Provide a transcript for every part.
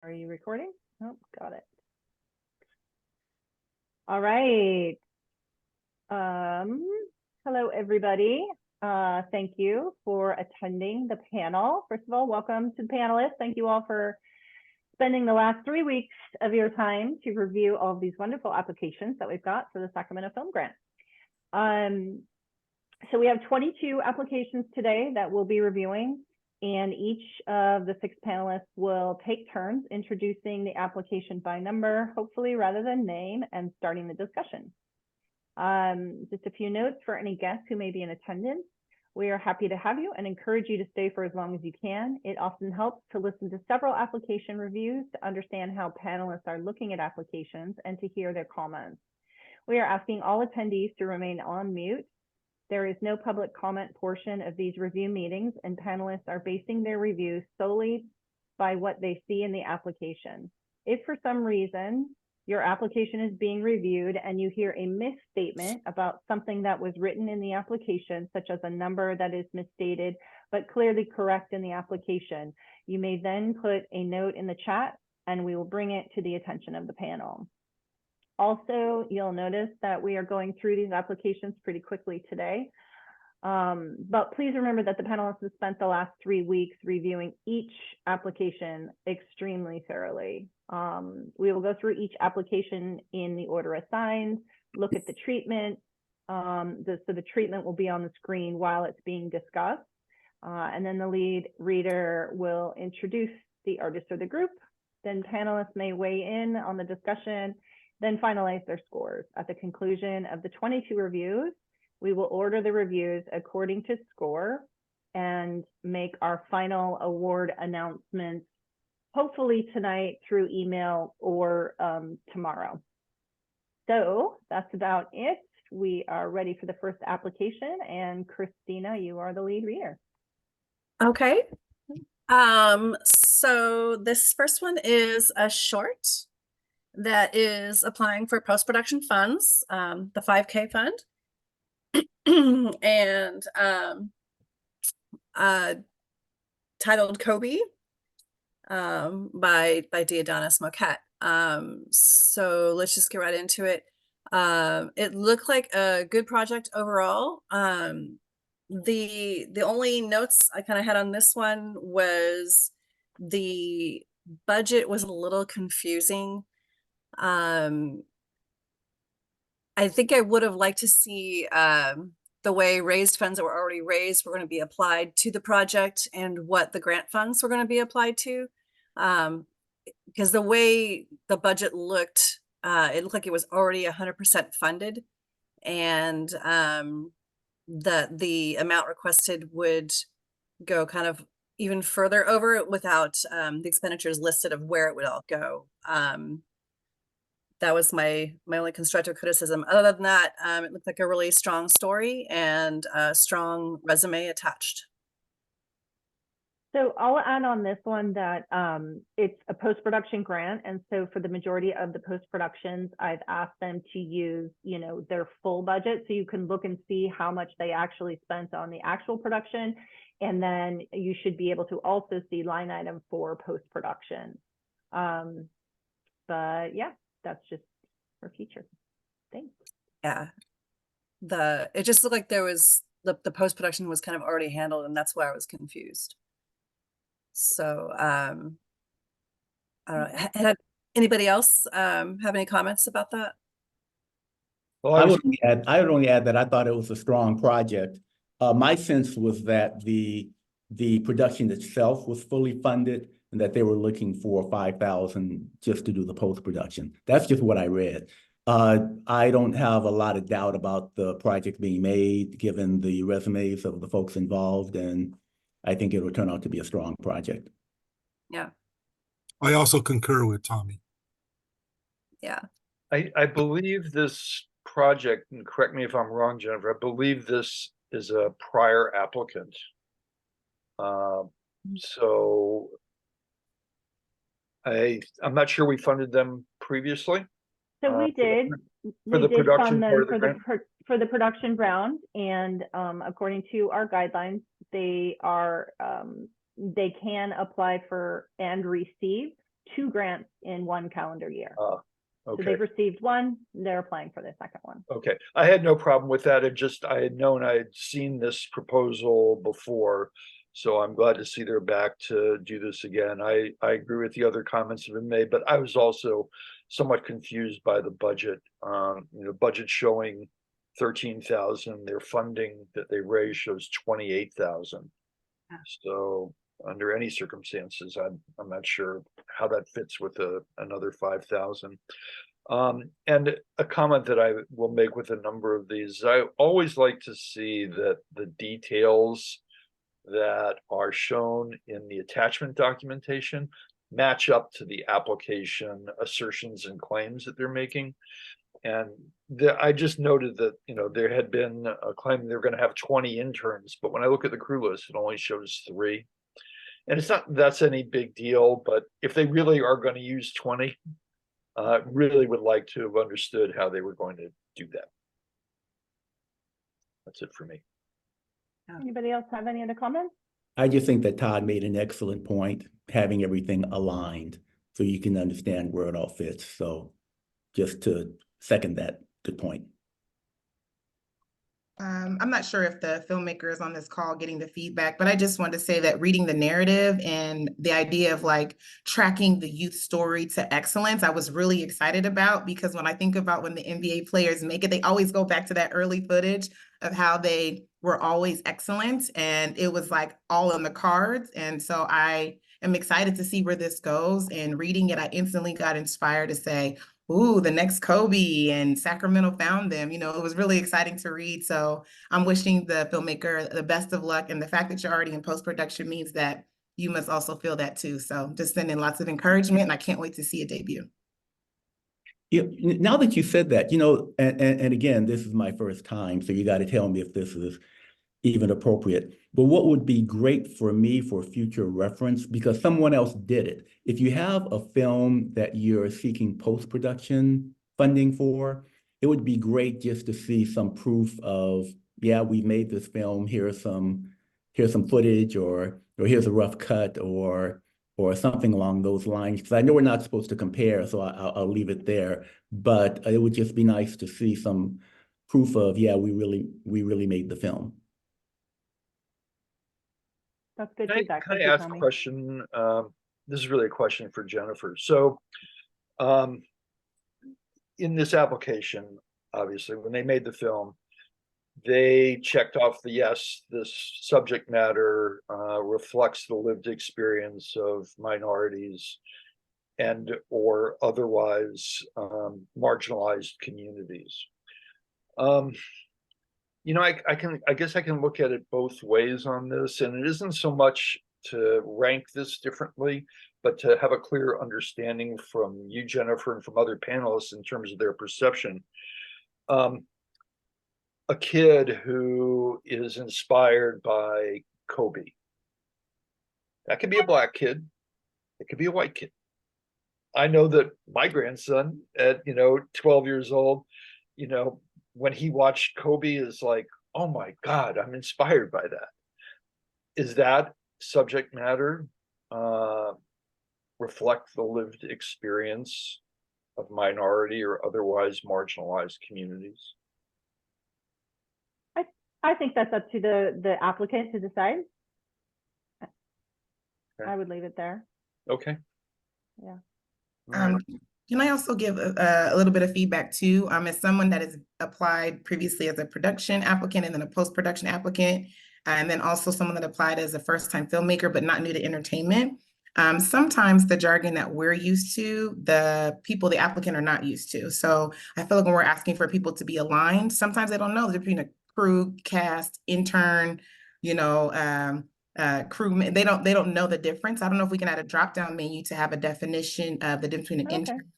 Are you recording? Oh, got it. All right. Hello, everybody. Thank you for attending the panel. First of all, welcome to the panelists. Thank you all for spending the last 3 weeks of your time to review all of these wonderful applications that we've got for the Sacramento Film Grant. So we have 22 applications today that we'll be reviewing, and each of the 6 panelists will take turns introducing the application by number, hopefully rather than name, and starting the discussion. Just a few notes for any guests who may be in attendance. We are happy to have you and encourage you to stay for as long as you can. It often helps to listen to several application reviews to understand how panelists are looking at applications and to hear their comments. We are asking all attendees to remain on mute. There is no public comment portion of these review meetings, and panelists are basing their reviews solely by what they see in the application. If for some reason your application is being reviewed and you hear a misstatement about something that was written in the application, such as a number that is misstated but clearly correct in the application, you may then put a note in the chat and we will bring it to the attention of the panel. Also, you'll notice that we are going through these applications pretty quickly today. But please remember that the panelists have spent the last 3 weeks reviewing each application extremely thoroughly. We will go through each application in the order assigned, look at the treatment. So the treatment will be on the screen while it's being discussed. And then the lead reader will introduce the artist or the group. Then panelists may weigh in on the discussion, then finalize their scores. At the conclusion of the 22 reviews, we will order the reviews according to score and make our final award announcements, hopefully tonight through email or tomorrow. So that's about it. We are ready for the first application, and Christina, you are the lead reader. Okay. So this first one is a short that is applying for post-production funds, the 5K fund, and titled Kobe, by Deodanis Moquette. So let's just get right into it. It looked like a good project overall. The only notes I kind of had on this one was the budget was a little confusing. I think I would have liked to see the way raised funds that were already raised were going to be applied to the project and what the grant funds were going to be applied to. Because the way the budget looked, it looked like it was already 100% funded, and the amount requested would go kind of even further over it without the expenditures listed of where it would all go. That was my only constructive criticism. Other than that, it looked like a really strong story and a strong resume attached. So I'll add on this one that it's a post-production grant. And so for the majority of the post-productions, I've asked them to use, their full budget. So you can look and see how much they actually spent on the actual production. And then you should be able to also see line item for post-production. But yeah, that's just for future. Thanks. Yeah. It just looked like there was the post-production was kind of already handled, and that's why I was confused. So I don't know. Had anybody else have any comments about that? Well, I would only add that I thought it was a strong project. My sense was that the production itself was fully funded and that they were looking for $5,000 just to do the post-production. That's just what I read. I don't have a lot of doubt about the project being made, given the resumes of the folks involved, and I think it will turn out to be a strong project. Yeah. I also concur with Tommy. Yeah. I believe this project, and correct me if I'm wrong, Jennifer, I believe this is a prior applicant. So I'm not sure we funded them previously. So we did. For the production part of the grant? For the production round, and according to our guidelines, they can apply for and receive 2 grants in 1 calendar year. So Okay. they've received 1, they're applying for the second one. Okay, I had no problem with that. I had known I had seen this proposal before. So I'm glad to see they're back to do this again. I agree with the other comments that have been made, but I was also somewhat confused by the budget. Budget showing 13,000, their funding that they raised shows 28,000. Yeah. So under any circumstances, I'm not sure how that fits with another 5,000. And a comment that I will make with a number of these, I always like to see that the details that are shown in the attachment documentation match up to the application assertions and claims that they're making. And I just noted that, there had been a claim they're going to have 20 interns, but when I look at the crew list, it only shows 3. And it's not that's any big deal, but if they really are going to use 20, really would like to have understood how they were going to do that. That's it for me. Anybody else have any other comments? I just think that Todd made an excellent point, having everything aligned so you can understand where it all fits. So just to second that, good point. I'm not sure if the filmmaker is on this call getting the feedback, but I just wanted to say that reading the narrative and the idea of like tracking the youth story to excellence, I was really excited about, because when I think about when the NBA players make it, they always go back to that early footage of how they were always excellent, and it was like all on the cards. And so I am excited to see where this goes, and reading it, I instantly got inspired to say, ooh, the next Kobe, and Sacramento found them. It was really exciting to read. So I'm wishing the filmmaker the best of luck. And the fact that you're already in post-production means that you must also feel that too. So just sending lots of encouragement, and I can't wait to see it debut. Yeah, now that you said that, and again, this is my first time, so you got to tell me if this is even appropriate. But what would be great for me for future reference, because someone else did it. If you have a film that you're seeking post-production funding for, it would be great just to see some proof of, yeah, we made this film, here's some footage, or here's a rough cut, or something along those lines. Because I know we're not supposed to compare, so I'll leave it there. But it would just be nice to see some proof of, yeah, we really made the film. That's good Can feedback. I Thank you, ask a Tommy. question? This is really a question for Jennifer. So, in this application, obviously, when they made the film, they checked off the yes, this subject matter reflects the lived experience of minorities and or otherwise marginalized communities. I guess I can look at it both ways on this, and it isn't so much to rank this differently, but to have a clear understanding from you, Jennifer, and from other panelists in terms of their perception. A kid who is inspired by Kobe, that could be a Black kid, it could be a white kid. I know that my grandson at 12 years old, when he watched Kobe, is like, oh my God, I'm inspired by that. Is that subject matter reflect the lived experience of minority or otherwise marginalized communities? I think that's up to the applicant to decide. Okay. I would leave it there. Okay. Yeah. Can I also give a little bit of feedback too? As someone that has applied previously as a production applicant and then a post-production applicant, and then also someone that applied as a first-time filmmaker but not new to entertainment, sometimes the jargon that we're used to, the applicant are not used to. So I feel like when we're asking for people to be aligned, sometimes they don't know the difference between a crew, cast, intern, crewman. They don't know the difference. I don't know if we can add a drop-down menu to have a definition of the difference between an intern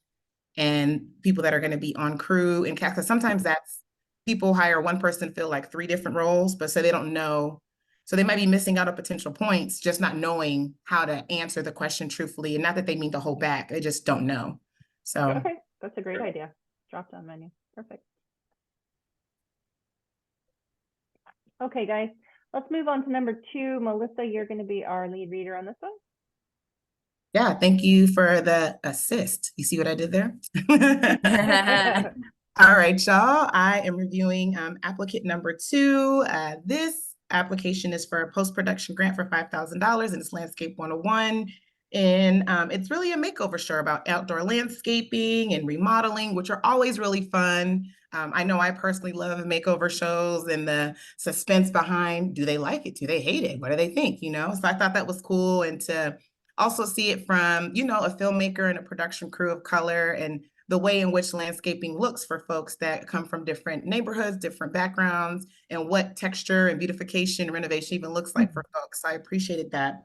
and people that are going to be on crew and cast. Because sometimes that's people hire one person, fill like 3 different roles, but so they don't know. So they might be missing out on potential points, just not knowing how to answer the question truthfully. And not that they mean to hold back, they just don't know. So Okay, that's a great idea. Drop down menu. Perfect. Okay, guys, let's move on to number 2. Melissa, you're going to be our lead reader on this one. Yeah, thank you for the assist. You see what I did there? All right, y'all. I am reviewing applicant number 2. This application is for a post-production grant for $5,000 and it's Landscape 101. And it's really a makeover show about outdoor landscaping and remodeling, which are always really fun. I know I personally love makeover shows and the suspense behind, do they like it? Do they hate it? What do they think? You know, so I thought that was cool. And to also see it from, you know, a filmmaker and a production crew of color and the way in which landscaping looks for folks that come from different neighborhoods, different backgrounds, and what texture and beautification, renovation even looks like for folks. I appreciated that.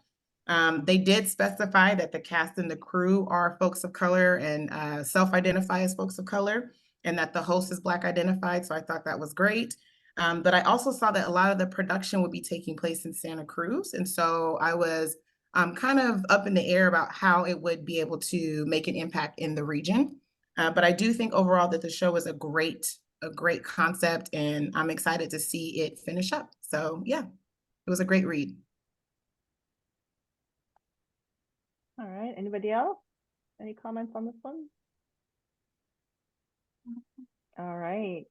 They did specify that the cast and the crew are folks of color and self-identify as folks of color, and that the host is Black identified. So I thought that was great. But I also saw that a lot of the production would be taking place in Santa Cruz. And so I was kind of up in the air about how it would be able to make an impact in the region. But I do think overall that the show is a great concept, and I'm excited to see it finish up. So yeah, it was a great read. All right, anybody else? Any comments on this one? All right.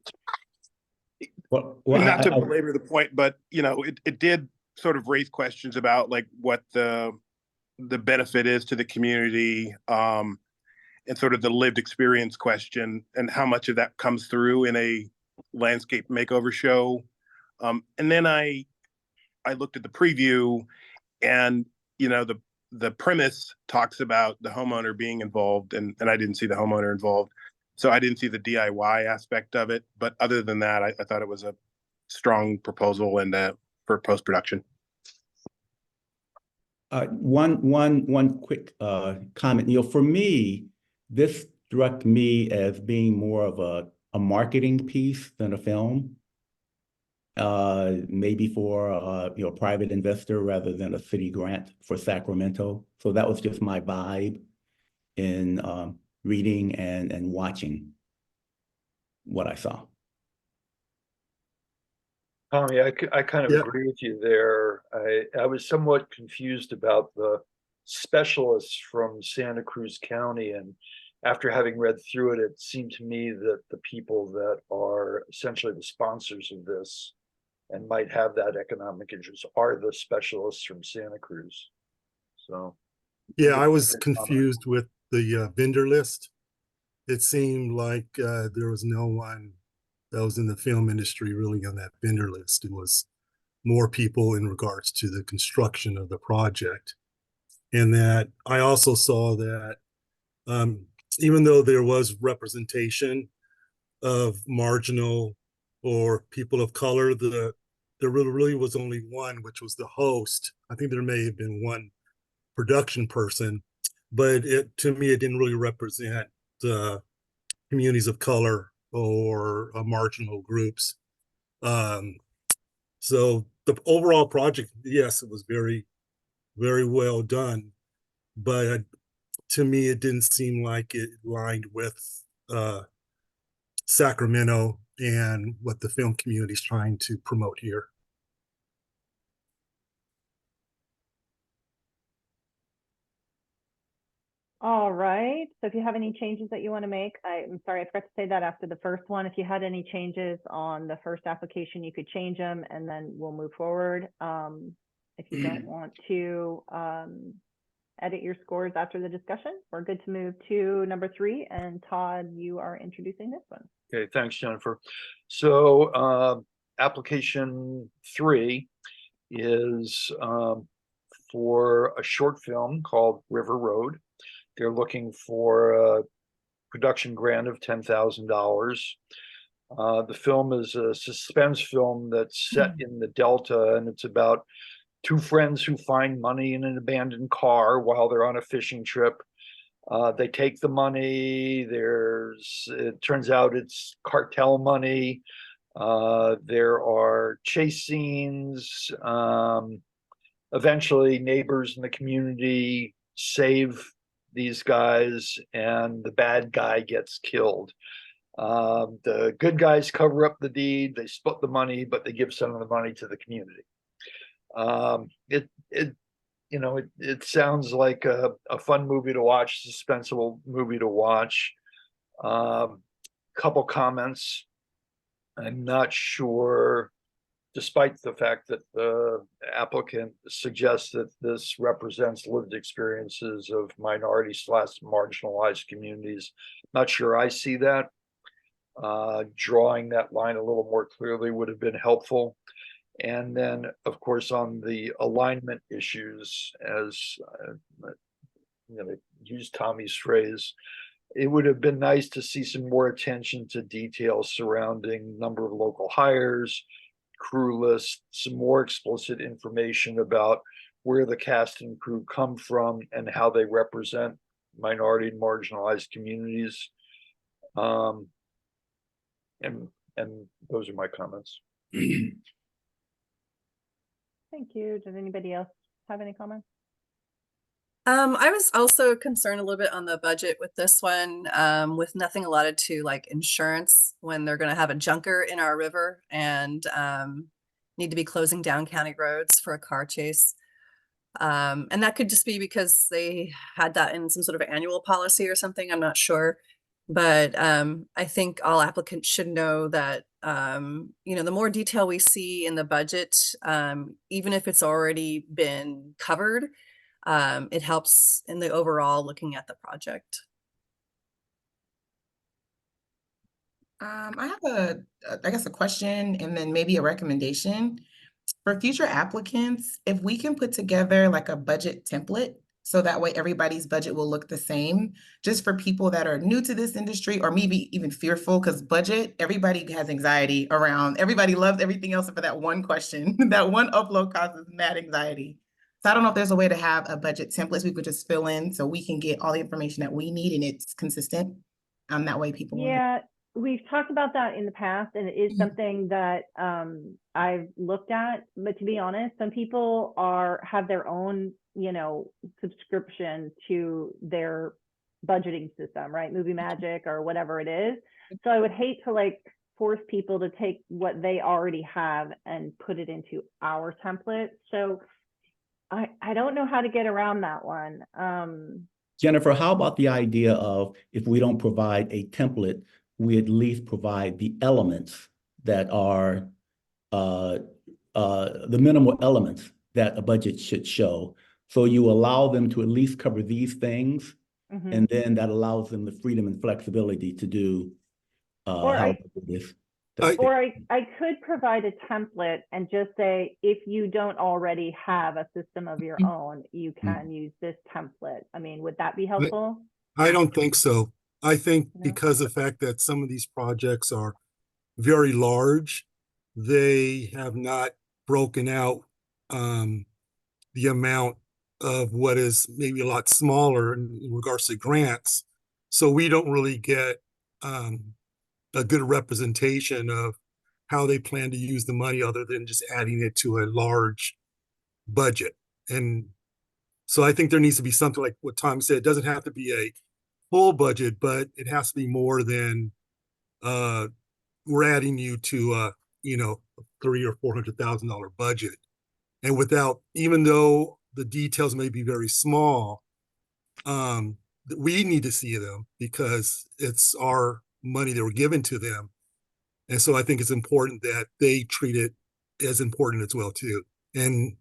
Well, Not to belabor the point, but you know, it did sort of raise questions about like what the benefit is to the community, and sort of the lived experience question and how much of that comes through in a landscape makeover show. And then I looked at the preview, and you know, the premise talks about the homeowner being involved, and I didn't see the homeowner involved. So I didn't see the DIY aspect of it. But other than that, I thought it was a strong proposal and for post-production. One quick comment. You know, for me, this struck me as being more of a marketing piece than a film. Maybe for you know, a private investor rather than a city grant for Sacramento. So that was just my vibe in reading and watching what I saw. Tommy, I kind of Yeah. agree with you there. I was somewhat confused about the specialists from Santa Cruz County, and after having read through it, it seemed to me that the people that are essentially the sponsors of this and might have that economic interest are the specialists from Santa Cruz. So Yeah, I was confused with the vendor list. It seemed like there was no one that was in the film industry really on that vendor list. It was more people in regards to the construction of the project. And that I also saw that even though there was representation of marginal or people of color, there really was only one, which was the host. I think there may have been one production person, but to me, it didn't really represent the communities of color or marginal groups. So the overall project, yes, it was very, very well done, but to me, it didn't seem like it aligned with Sacramento and what the film community is trying to promote here. All right, so if you have any changes that you want to make, I'm sorry, I forgot to say that after the first one. If you had any changes on the first application, you could change them and then we'll move forward. If you don't want to edit your scores after the discussion, we're good to move to number 3. And Todd, you are introducing this one. Okay, thanks, Jennifer. So application 3 is for a short film called River Road. They're looking for a production grant of $10,000. The film is a suspense film that's set in the Delta, and it's about 2 friends who find money in an abandoned car while they're on a fishing trip. They take the money. It turns out it's cartel money. There are chase scenes. Eventually, neighbors in the community save these guys, and the bad guy gets killed. The good guys cover up the deed. They split the money, but they give some of the money to the community. you know, it sounds like a fun movie to watch, suspenseful movie to watch. Couple comments. I'm not sure, despite the fact that the applicant suggests that this represents lived experiences of minority / marginalized communities. Not sure I see that. Drawing that line a little more clearly would have been helpful. And then, of course, on the alignment issues, as I'm going to use Tommy's phrase, it would have been nice to see some more attention to details surrounding number of local hires, crew list, some more explicit information about where the cast and crew come from and how they represent minority and marginalized communities. And those are my comments. Thank you. Does anybody else have any comments? I was also concerned a little bit on the budget with this one, with nothing allotted to like insurance when they're going to have a junker in our river and need to be closing down county roads for a car chase. And that could just be because they had that in some sort of annual policy or something. I'm not sure. But I think all applicants should know that, you know, the more detail we see in the budget, even if it's already been covered, it helps in the overall looking at the project. I have I guess a question and then maybe a recommendation. For future applicants, if we can put together like a budget template, so that way everybody's budget will look the same, just for people that are new to this industry or maybe even fearful, because budget, everybody has anxiety around, everybody loves everything else for that one question. That one upload causes mad anxiety. So I don't know if there's a way to have a budget template we could just fill in so we can get all the information that we need and it's consistent. That way people will know. Yeah, we've talked about that in the past, and it is Mhm. something that I've looked at. But to be honest, some people have their own, you know, subscription to their budgeting system, right? Movie Magic or whatever it is. So I would hate to like force people to take what they already have and put it into our template. So I don't know how to get around that one. Jennifer, how about the idea of if we don't provide a template, we at least provide the elements that are the minimal elements that a budget should show. So you allow them to at least cover these things, Mhm. and then that allows them the freedom and flexibility to do Or how I- to do this. Or I could provide a template and just say, if you don't already have a system of your own, you can use this template. I mean, would that be helpful? I don't think so. I think No? because of the fact that some of these projects are very large, they have not broken out the amount of what is maybe a lot smaller in regards to grants. So we don't really get a good representation of how they plan to use the money other than just adding it to a large budget. And so I think there needs to be something like what Tom said. It doesn't have to be a full budget, but it has to be more than we're adding you to you know, $300,000 or $400,000 budget. And without, even though the details may be very small, we need to see them because it's our money that we're given to them. And so I think it's important that they treat it as important as well too. And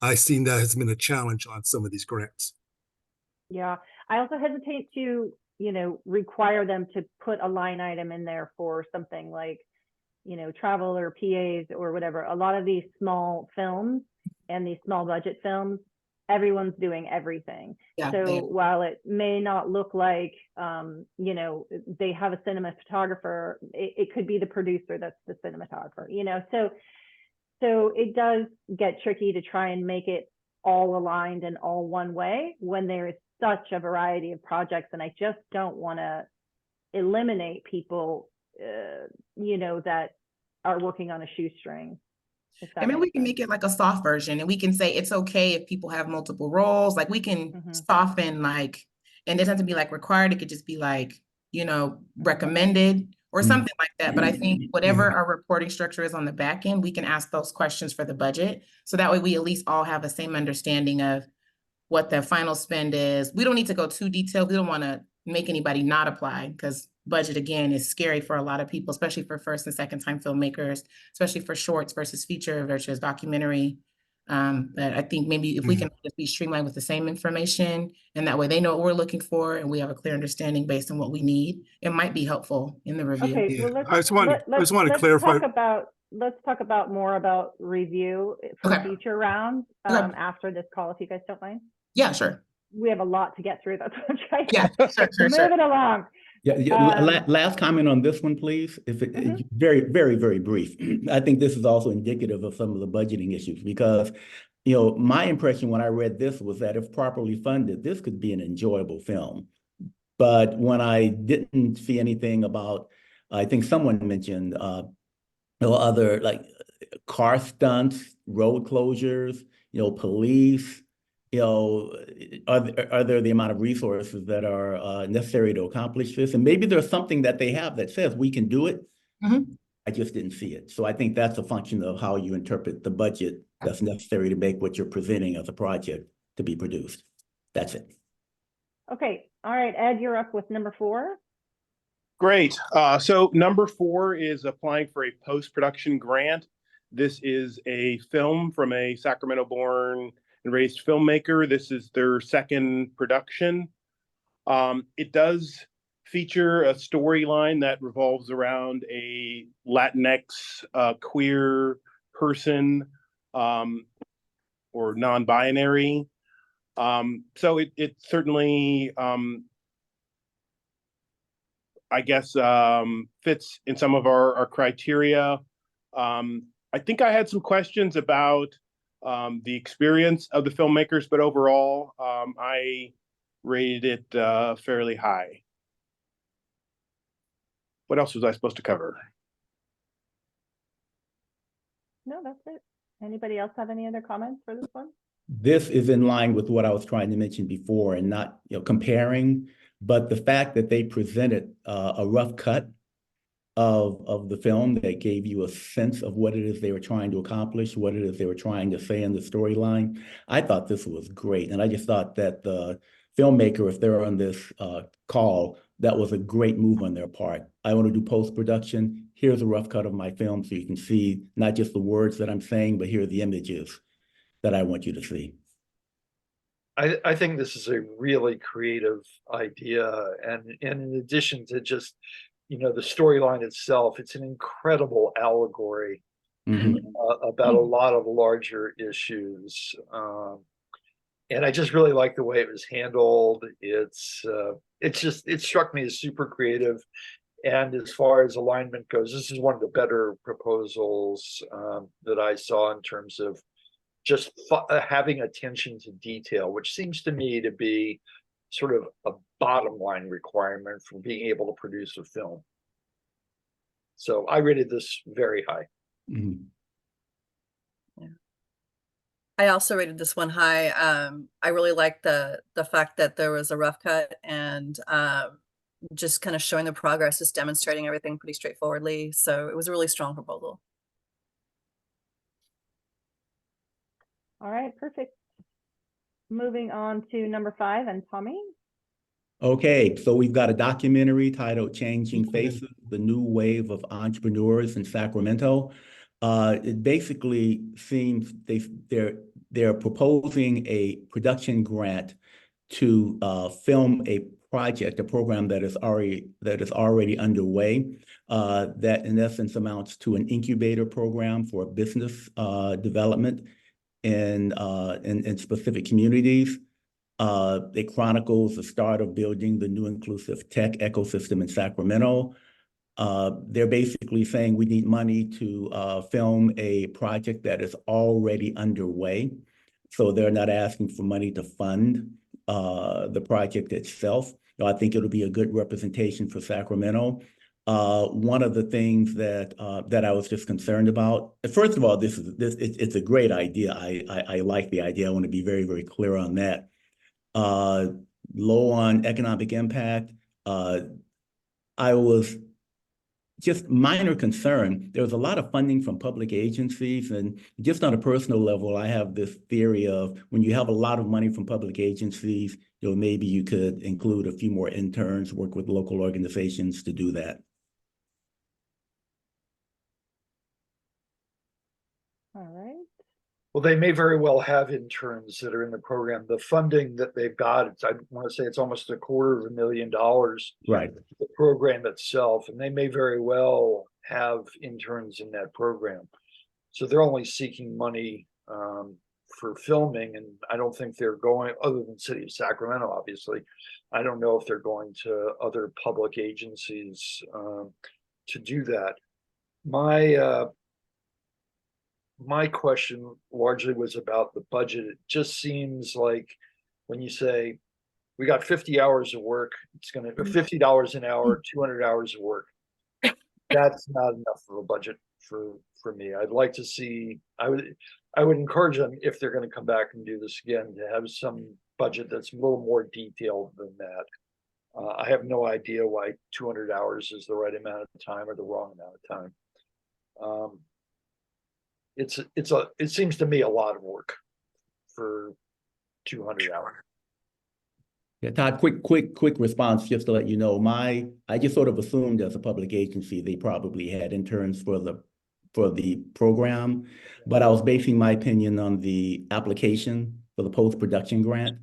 I've seen that has been a challenge on some of these grants. Yeah, I also hesitate to, you know, require them to put a line item in there for something like, you know, travel or PAs or whatever. A lot of these small films and these small budget films, everyone's doing everything. Yeah, So they- while it may not look like, you know, they have a cinematographer, it could be the producer that's the cinematographer, you know, so it does get tricky to try and make it all aligned and all one way when there is such a variety of projects. And I just don't want to eliminate people, you know, that are working on a shoestring. I mean, we can make it like a soft version and we can say it's okay if people have multiple roles. Like we can Mhm. soften like, and it doesn't have to be like required. It could just be like, you know, recommended or Mhm. something like that. But I think whatever our reporting structure is on the back end, we can ask those questions for the budget. So that way we at least all have the same understanding of what the final spend is. We don't need to go too detailed. We don't want to make anybody not apply because budget, again, is scary for a lot of people, especially for first and second time filmmakers, especially for shorts versus feature versus documentary. But I think maybe if we can just be streamlined with the same information, and that way they know what we're looking for and we have a clear understanding based on what we need, it might be helpful in the review. Okay, Yeah, well, I just want to let's clarify. let's talk about more about review for Okay. future rounds Okay. after this call, if you guys don't mind. Yeah, sure. We have a lot to get through. That's what I'm trying Yeah, to move it along. Yeah, last comment on this one, please. If it, Mhm. very, very, very brief. I think this is also indicative of some of the budgeting issues because, you know, my impression when I read this was that if properly funded, this could be an enjoyable film. But when I didn't see anything about, I think someone mentioned, other like car stunts, road closures, police. Are there the amount of resources that are necessary to accomplish this? And maybe there's something that they have that says we can do it. Mhm. I just didn't see it. So I think that's a function of how you interpret the budget that's necessary to make what you're presenting as a project to be produced. That's it. Okay, all right, Ed, you're up with number 4. Great. So number 4 is applying for a post-production grant. This is a film from a Sacramento-born and raised filmmaker. This is their second production. It does feature a storyline that revolves around a Latinx queer person or non-binary. So it certainly, I guess, fits in some of our criteria. I think I had some questions about the experience of the filmmakers, but overall, I rated it fairly high. What else was I supposed to cover? No, that's it. Anybody else have any other comments for this one? This is in line with what I was trying to mention before and not, comparing, but the fact that they presented a rough cut of the film that gave you a sense of what it is they were trying to accomplish, what it is they were trying to say in the storyline. I thought this was great. And I just thought that the filmmaker, if they're on this call, that was a great move on their part. I want to do post-production. Here's a rough cut of my film so you can see not just the words that I'm saying, but here are the images that I want you to see. I think this is a really creative idea. And in addition to just, the storyline itself, it's an incredible allegory about a lot of larger issues. And I just really like the way it was handled. It struck me as super creative. And as far as alignment goes, this is one of the better proposals that I saw in terms of just having attention to detail, which seems to me to be sort of a bottom line requirement for being able to produce a film. So I rated this very high. Mm-hmm. I also rated this one high. I really liked the fact that there was a rough cut and just kind of showing the progress, just demonstrating everything pretty straightforwardly. So it was a really strong proposal. All right, perfect. Moving on to number 5 and Tommy. Okay, so we've got a documentary titled Changing Faces, the New Wave of Entrepreneurs in Sacramento. It basically seems they're proposing a production grant to film a program that is already underway. That in essence amounts to an incubator program for business development in specific communities. It chronicles the start of building the new inclusive tech ecosystem in Sacramento. They're basically saying we need money to film a project that is already underway. So they're not asking for money to fund the project itself. I think it'll be a good representation for Sacramento. One of the things that I was just concerned about, first of all, it's a great idea. I like the idea. I want to be very, very clear on that. Low on economic impact. I was just minor concern. There was a lot of funding from public agencies, and just on a personal level, I have this theory of when you have a lot of money from public agencies, maybe you could include a few more interns, work with local organizations to do that. All right. Well, they may very well have interns that are in the program. The funding that they've got, I want to say it's almost $250,000. Right. The program itself, and they may very well have interns in that program. So they're only seeking money for filming, and I don't think they're going, other than City of Sacramento, obviously. I don't know if they're going to other public agencies to do that. My question largely was about the budget. It just seems like when you say we got 50 hours of work, it's going to be $50 an hour, 200 hours of work. That's not enough of a budget for me. I'd like to see, I would encourage them, if they're going to come back and do this again, to have some budget that's a little more detailed than that. I have no idea why 200 hours is the right amount of time or the wrong amount of time. It seems to me a lot of work for 200 hours. Yeah, Todd, quick response, just to let you know, I just sort of assumed as a public agency, they probably had interns for the program, but I was basing my opinion on the application for the post-production grant,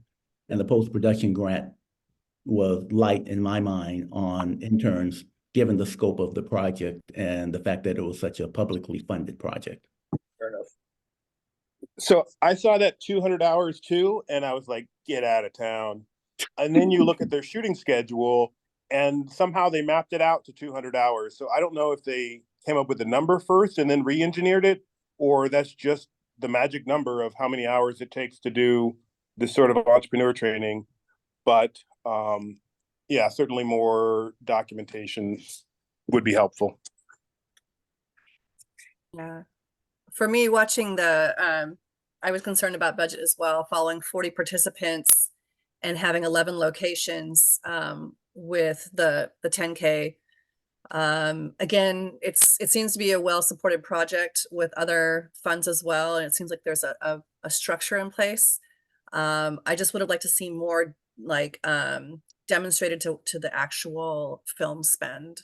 and the post-production grant was light in my mind on interns, given the scope of the project and the fact that it was such a publicly funded project. Fair enough. So I saw that 200 hours too, and I was like, get out of town. And then you look at their shooting schedule, and somehow they mapped it out to 200 hours. So I don't know if they came up with the number first and then re-engineered it, or that's just the magic number of how many hours it takes to do this sort of entrepreneur training. But yeah, certainly more documentation would be helpful. Yeah. For me, watching I was concerned about budget as well, following 40 participants and having 11 locations with the 10K. Again, it seems to be a well-supported project with other funds as well, and it seems like there's a structure in place. I just would have liked to see more like demonstrated to the actual film spend,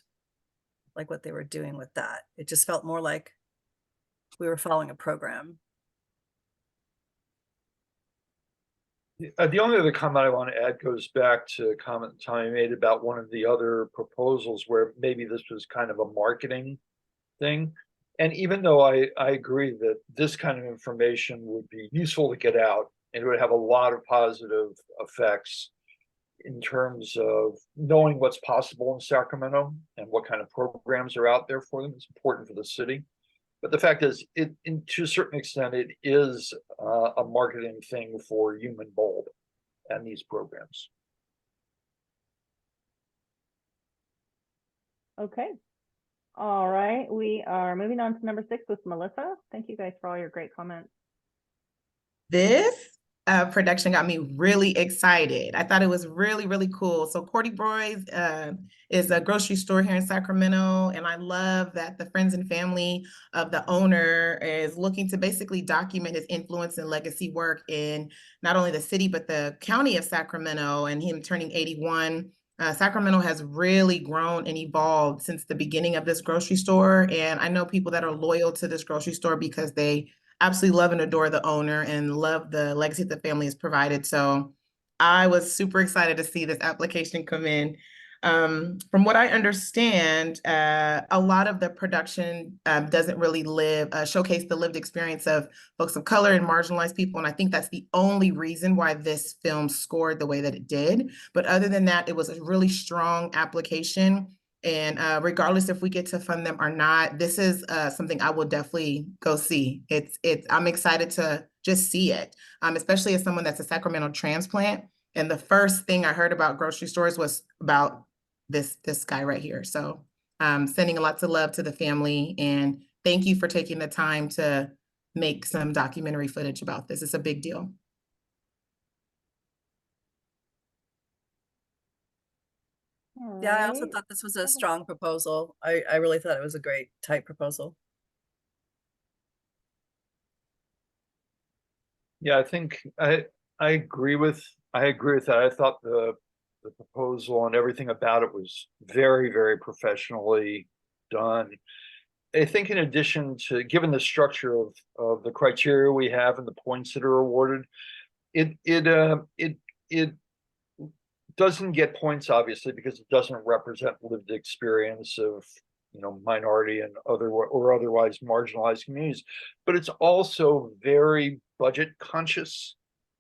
like what they were doing with that. It just felt more like we were following a program. The only other comment I want to add goes back to a comment Tommy made about one of the other proposals where maybe this was kind of a marketing thing. And even though I agree that this kind of information would be useful to get out, and it would have a lot of positive effects in terms of knowing what's possible in Sacramento and what kind of programs are out there for them, it's important for the city. But the fact is, to a certain extent, it is a marketing thing for Human Bulb and these programs. Okay. All right. We are moving on to number 6 with Melissa. Thank you guys for all your great comments. This production got me really excited. I thought it was really, really cool. So Cordy Boys is a grocery store here in Sacramento, and I love that the friends and family of the owner is looking to basically document his influence and legacy work in not only the city, but the county of Sacramento, and him turning 81. Sacramento has really grown and evolved since the beginning of this grocery store, and I know people that are loyal to this grocery store because they absolutely love and adore the owner and love the legacy that the family has provided. So I was super excited to see this application come in. From what I understand, a lot of the production doesn't really showcase the lived experience of folks of color and marginalized people. And I think that's the only reason why this film scored the way that it did. But other than that, it was a really strong application. And regardless if we get to fund them or not, this is something I will definitely go see. I'm excited to just see it, especially as someone that's a Sacramento transplant. And the first thing I heard about grocery stores was about this guy right here. So sending lots of love to the family, and thank you for taking the time to make some documentary footage about this. It's a big deal. Yeah, I also right. thought this was a strong proposal. I really thought it was a great type proposal. Yeah, I think I agree with that. I thought the proposal and everything about it was very, very professionally done. I think in addition to, given the structure of the criteria we have and the points that are awarded, it doesn't get points obviously because it doesn't represent lived experience of, you know, minority and otherwise marginalized communities, but it's also very budget conscious.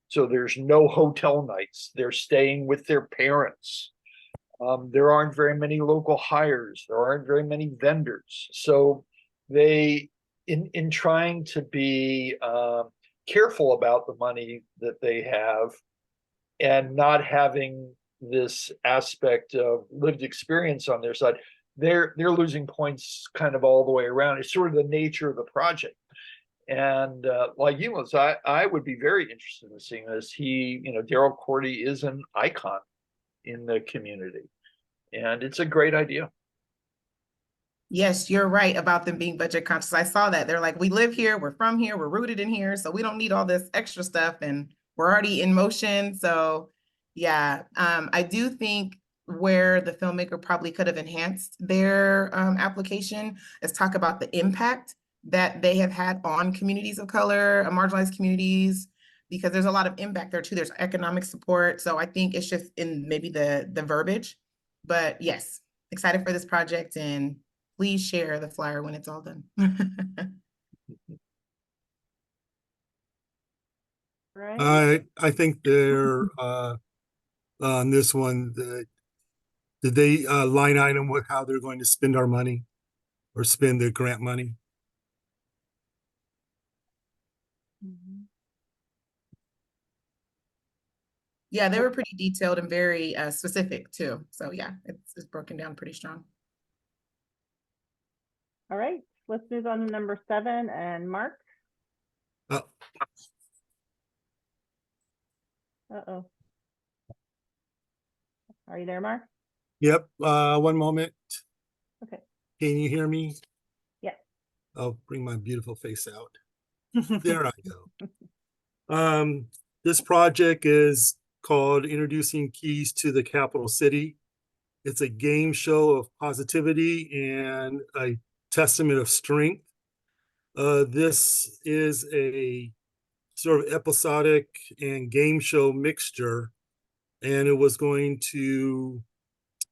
So there's no hotel nights. They're staying with their parents. There aren't very many local hires. There aren't very many vendors. So they, in trying to be careful about the money that they have and not having this aspect of lived experience on their side, they're losing points kind of all the way around. It's sort of the nature of the project. And like you, Liz, I would be very interested in seeing this. Daryl Cordy is an icon in the community, and it's a great idea. Yes, you're right about them being budget conscious. I saw that. They're like, we live here, we're from here, we're rooted in here, so we don't need all this extra stuff, and we're already in motion. So yeah, I do think where the filmmaker probably could have enhanced their application is talk about the impact that they have had on communities of color, marginalized communities, because there's a lot of impact there too. There's economic support. So I think it's just in maybe the verbiage. But yes, excited for this project, and please share the flyer when it's all done. Right. I think they're on this one, did they line item with how they're going to spend our money or spend the grant money? Mhm. Yeah, they were pretty detailed and very specific too. So yeah, it's broken down pretty strong. All right, let's move on to number 7 and Mark. Uh, Uh-oh. Are you there, Mark? Yep, one moment. Okay. Can you hear me? Yeah. I'll bring my beautiful face out. There I go. This project is called Introducing Keys to the Capital City. It's a game show of positivity and a testament of strength. This is a sort of episodic and game show mixture, and it was going to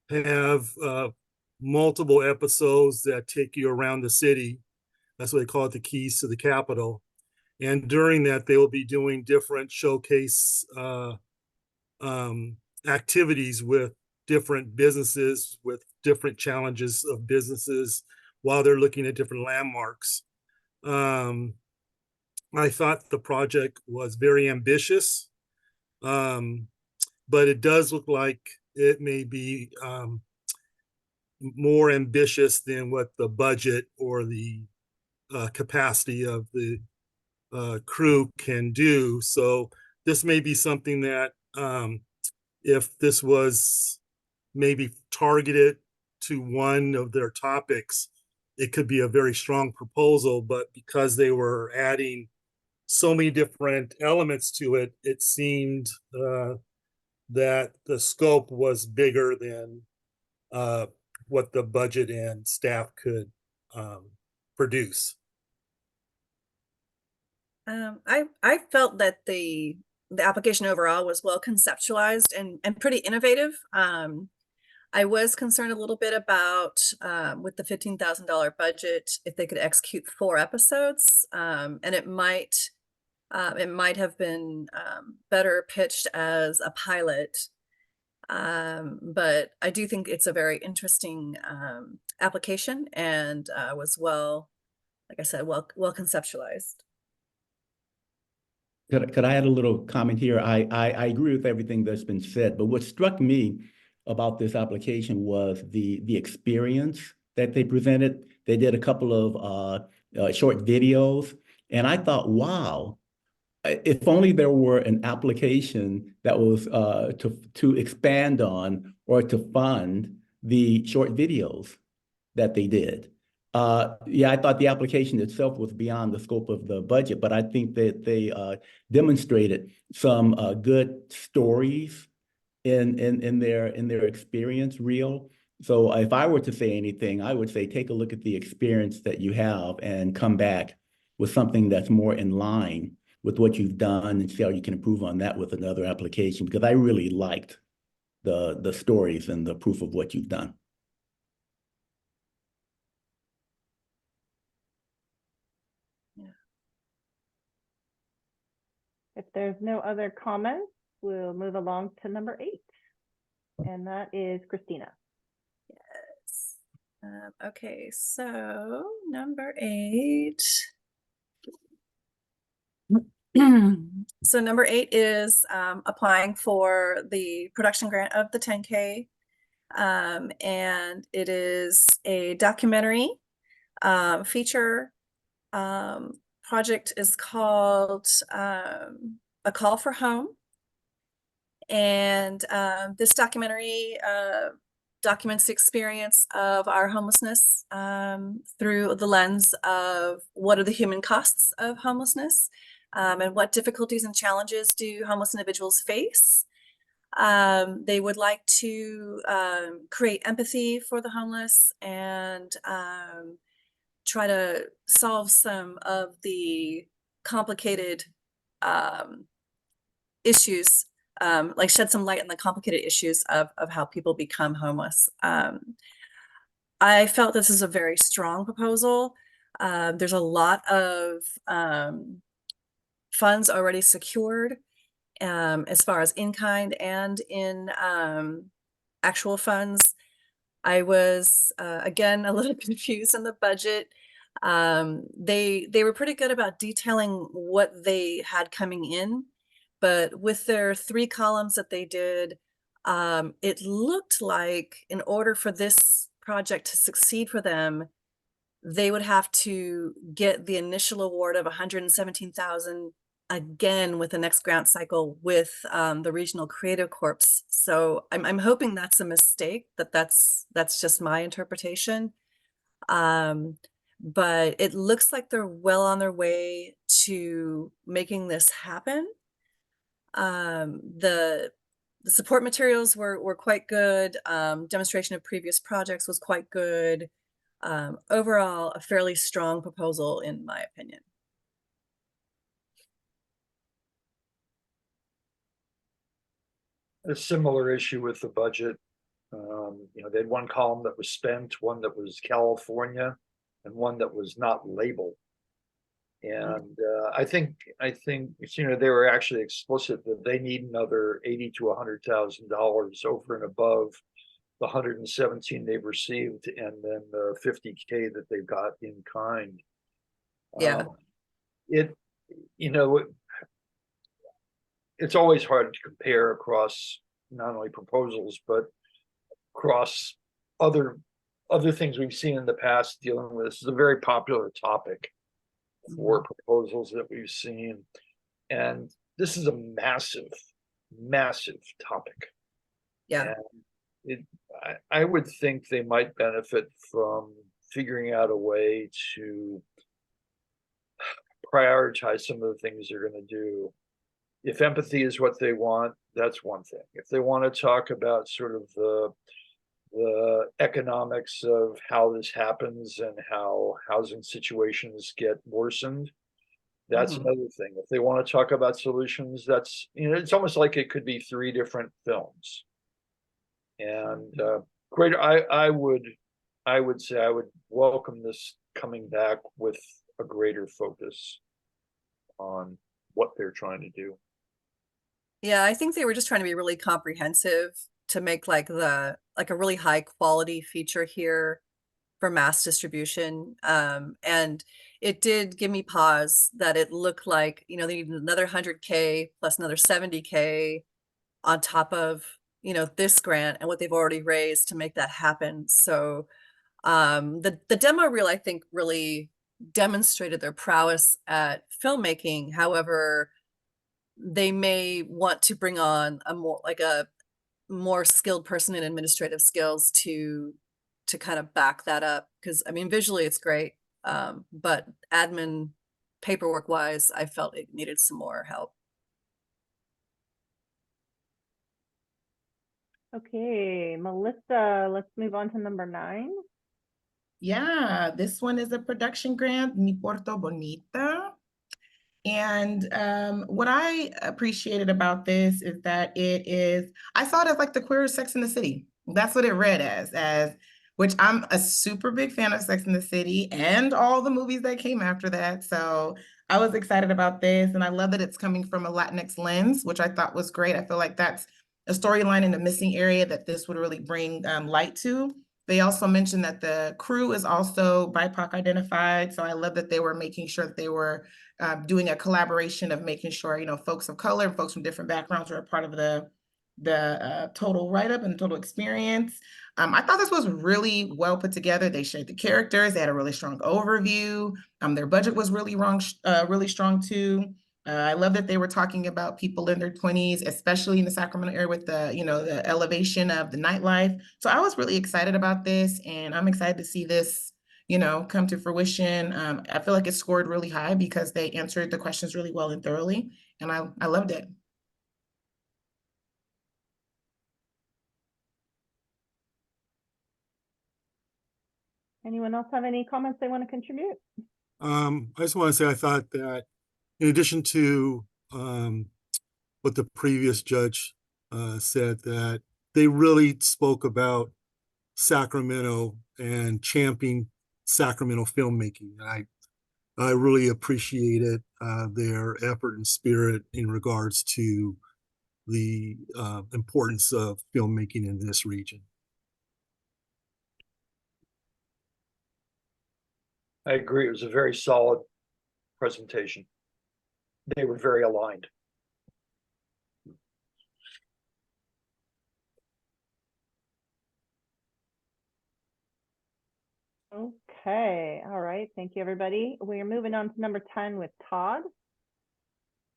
have multiple episodes that take you around the city. That's what they call it, the Keys to the Capital. And during that, they will be doing different showcase activities with different businesses, with different challenges of businesses while they're looking at different landmarks. I thought the project was very ambitious, but it does look like it may be more ambitious than what the budget or the capacity of the crew can do. So this may be something that if this was maybe targeted to one of their topics, it could be a very strong proposal, but because they were adding so many different elements to it, it seemed that the scope was bigger than what the budget and staff could produce. I felt that the application overall was well conceptualized and pretty innovative. I was concerned a little bit about with the $15,000 budget if they could execute 4 episodes, and it might have been better pitched as a pilot. But I do think it's a very interesting application and was well, like I said, well conceptualized. Could I add a little comment here? I agree with everything that's been said, but what struck me about this application was the experience that they presented. They did a couple of short videos, and I thought, wow, if only there were an application that was to expand on or to fund the short videos that they did. Yeah, I thought the application itself was beyond the scope of the budget, but I think that they demonstrated some good stories in their experience reel. So if I were to say anything, I would say take a look at the experience that you have and come back with something that's more in line with what you've done and see how you can improve on that with another application, because I really liked the stories and the proof of what you've done. If there's no other comments, we'll move along to number 8. And that is Christina. Yes. Okay, so number 8. So number 8 is applying for the production grant of the 10K. And it is a documentary feature. Project is called A Call for Home. And this documentary documents the experience of our homelessness through the lens of what are the human costs of homelessness, and what difficulties and challenges do homeless individuals face. They would like to create empathy for the homeless and try to solve some of the complicated issues, like shed some light on the complicated issues of how people become homeless. I felt this is a very strong proposal. There's a lot of funds already secured as far as in-kind and in actual funds. I was, again, a little confused on the budget. They were pretty good about detailing what they had coming in, but with their 3 columns that they did, it looked like in order for this project to succeed for them, they would have to get the initial award of $117,000 again with the next grant cycle with the Regional Creative Corps. So I'm hoping that's a mistake, that's just my interpretation. But it looks like they're well on their way to making this happen. The support materials were quite good. Demonstration of previous projects was quite good. Overall, a fairly strong proposal in my opinion. A similar issue with the budget. You know, they had one column that was spent, one that was California, and one that was not labeled. And I think you know, they were actually explicit that they need another $80,000 to $100,000 over and above the 117 they've received, and then the 50K that they've got in kind. Yeah. You know, it's always hard to compare across not only proposals, but across other things we've seen in the past dealing with this. This is a very popular topic for proposals that we've seen. And this is a massive topic. Yeah. And I would think they might benefit from figuring out a way to prioritize some of the things they're going to do. If empathy is what they want, that's one thing. If they want to talk about sort of the economics of how this happens and how housing situations get worsened, that's another thing. If they want to talk about solutions, that's, you know, it's almost like it could be 3 different films. And great, I would say I would welcome this coming back with a greater focus on what they're trying to do. Yeah, I think they were just trying to be really comprehensive to make like a really high quality feature here for mass distribution. And it did give me pause that it looked like, you know, they needed another 100K plus another 70K on top of, you know, this grant and what they've already raised to make that happen. So the demo reel, I think, really demonstrated their prowess at filmmaking. However, they may want to bring on a more like a more skilled person in administrative skills to kind of back that up. Because I mean, visually it's great, but admin paperwork wise, I felt it needed some more help. Okay, Melissa, let's move on to number 9. Yeah, this one is a production grant, Mi Puerto Bonita. And what I appreciated about this is that I saw it as like the queer Sex in the City. That's what it read as which I'm a super big fan of Sex in the City and all the movies that came after that. So I was excited about this, and I love that it's coming from a Latinx lens, which I thought was great. I feel like that's a storyline in a missing area that this would really bring light to. They also mentioned that the crew is also BIPOC identified. So I love that they were making sure that they were doing a collaboration of making sure, you know, folks of color and folks from different backgrounds are a part of the total write-up and total experience. I thought this was really well put together. They shared the characters. They had a really strong overview. Their budget was really strong too. I love that they were talking about people in their 20s, especially in the Sacramento area with the, you know, the elevation of the nightlife. So I was really excited about this, and I'm excited to see this, you know, come to fruition. I feel like it scored really high because they answered the questions really well and thoroughly, and I loved it. Anyone else have any comments they want to contribute? I just want to say I thought that in addition to what the previous judge said, that they really spoke about Sacramento and championing Sacramento filmmaking. And I really appreciated their effort and spirit in regards to the importance of filmmaking in this region. I agree. It was a very solid presentation. They were very aligned. Okay, all right. Thank you, everybody. We're moving on to number 10 with Todd.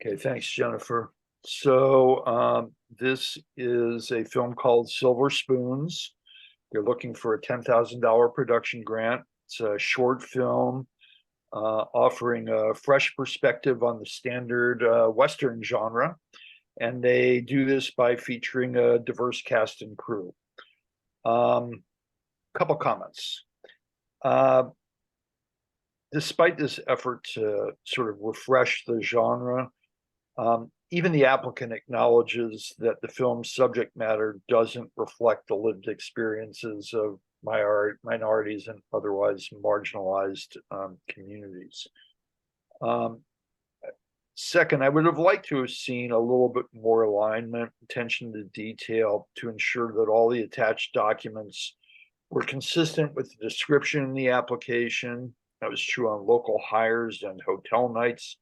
Okay, thanks, Jennifer. So this is a film called Silver Spoons. They're looking for a $10,000 production grant. It's a short film offering a fresh perspective on the standard Western genre. And they do this by featuring a diverse cast and crew. Couple comments. Despite this effort to sort of refresh the genre, even the applicant acknowledges that the film's subject matter doesn't reflect the lived experiences of minorities and otherwise marginalized communities. Second, I would have liked to have seen a little bit more alignment, attention to detail to ensure that all the attached documents were consistent with the description in the application. That was true on local hires and hotel nights.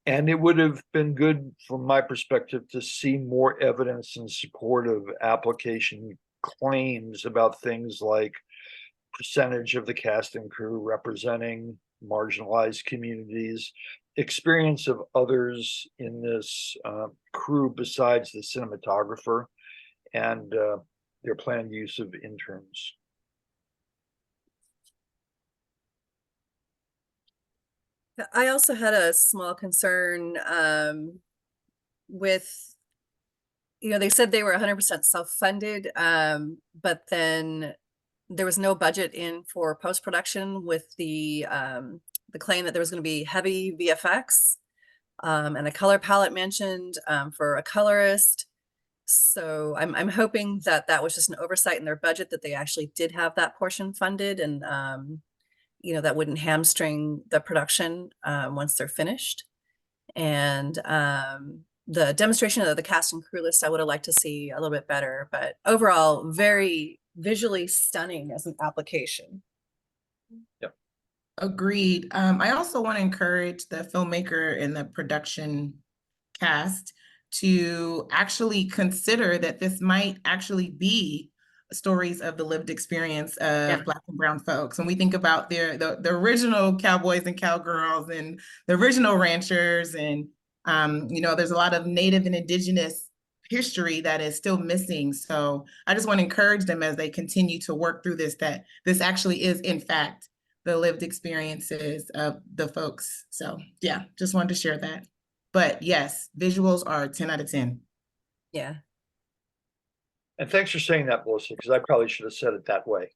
And it would have been good from my perspective to see more evidence in support of application claims about things like percentage of the cast and crew representing marginalized communities, experience of others in this crew besides the cinematographer, and their planned use of interns. I also had a small concern with, you know, they said they were 100% self-funded, but then there was no budget in for post-production with the claim that there was going to be heavy VFX and a color palette mentioned for a colorist. So I'm hoping that that was just an oversight in their budget, that they actually did have that portion funded, and you know, that wouldn't hamstring the production once they're finished. And the demonstration of the cast and crew list, I would have liked to see a little bit better, but overall, very visually stunning as an application. Yep. Agreed. I also want to encourage the filmmaker and the production cast to actually consider that this might actually be stories of the lived experience of Black and brown folks. When we think about the original cowboys and cowgirls and the original ranchers, and you know, there's a lot of Native and Indigenous history that is still missing. So I just want to encourage them as they continue to work through this, that this actually is, in fact, the lived experiences of the folks. So yeah, just wanted to share that. But yes, visuals are 10 out of 10. Yeah. And thanks for saying that, Melissa, because I probably should have said it that way.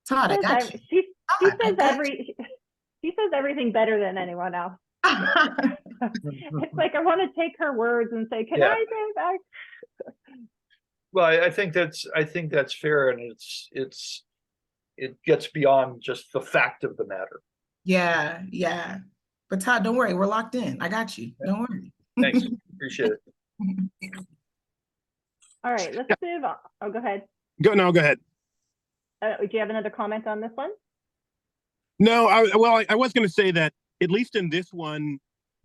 Todd, I Says got ev- you. She Todd, I says got you. she says everything better than anyone else. It's like I want to take her words and say, can Yeah. I say it back? Well, I think that's fair, and it gets beyond just the fact of the matter. Yeah, yeah. But Todd, don't worry, we're locked in. I got you. Don't worry. Thanks, appreciate it. All right, let's move on. Oh, go ahead. Go ahead. Do you have another comment on this one? No, I was going to say that at least in this one,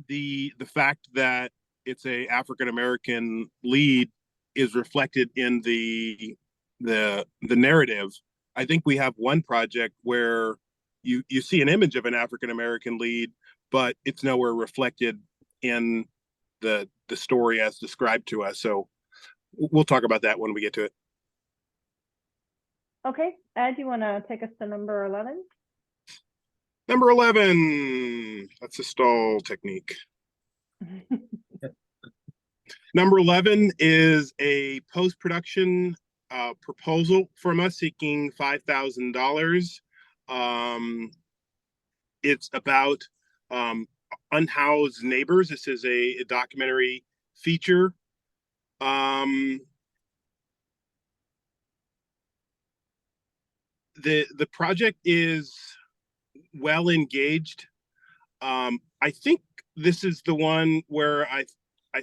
the fact that it's a African American lead is reflected in the narrative. I think we have one project where you see an image of an African American lead, but it's nowhere reflected in the story as described to us. So we'll talk about that when we get to it. Okay, Ed, you want to take us to number 11? Number 11, that's a stall technique. Number 11 is a post-production proposal from us seeking $5,000. It's about unhoused neighbors. This is a documentary feature. The project is well engaged. I think this is the one where I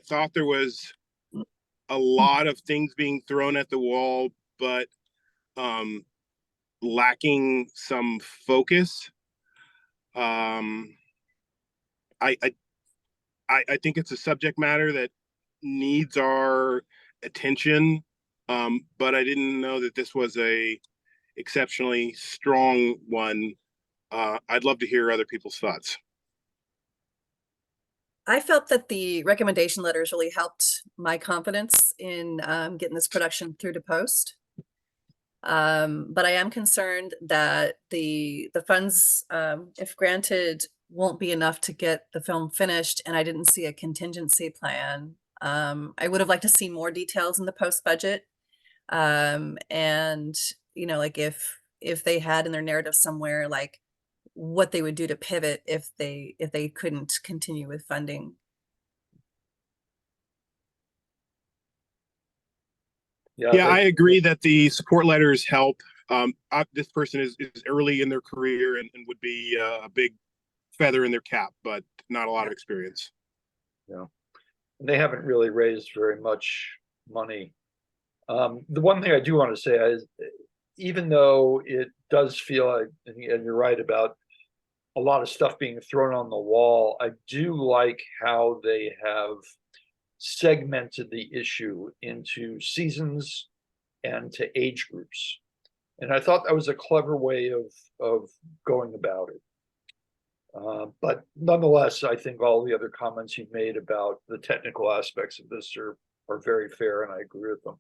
thought there was a lot of things being thrown at the wall, but lacking some focus. I think it's a subject matter that needs our attention, but I didn't know that this was a exceptionally strong one. I'd love to hear other people's thoughts. I felt that the recommendation letters really helped my confidence in getting this production through to post. But I am concerned that the funds, if granted, won't be enough to get the film finished, and I didn't see a contingency plan. I would have liked to see more details in the post budget. And like if they had in their narrative somewhere like what they would do to pivot if they couldn't continue with funding. Yeah, I agree that the support letters help. This person is early in their career and would be a big feather in their cap, but not a lot of experience. Yeah, and they haven't really raised very much money. The one thing I do want to say is, even though it does feel like, and you're right about a lot of stuff being thrown on the wall, I do like how they have segmented the issue into seasons and to age groups. And I thought that was a clever way of going about it. But nonetheless, I think all the other comments you made about the technical aspects of this are very fair, and I agree with them.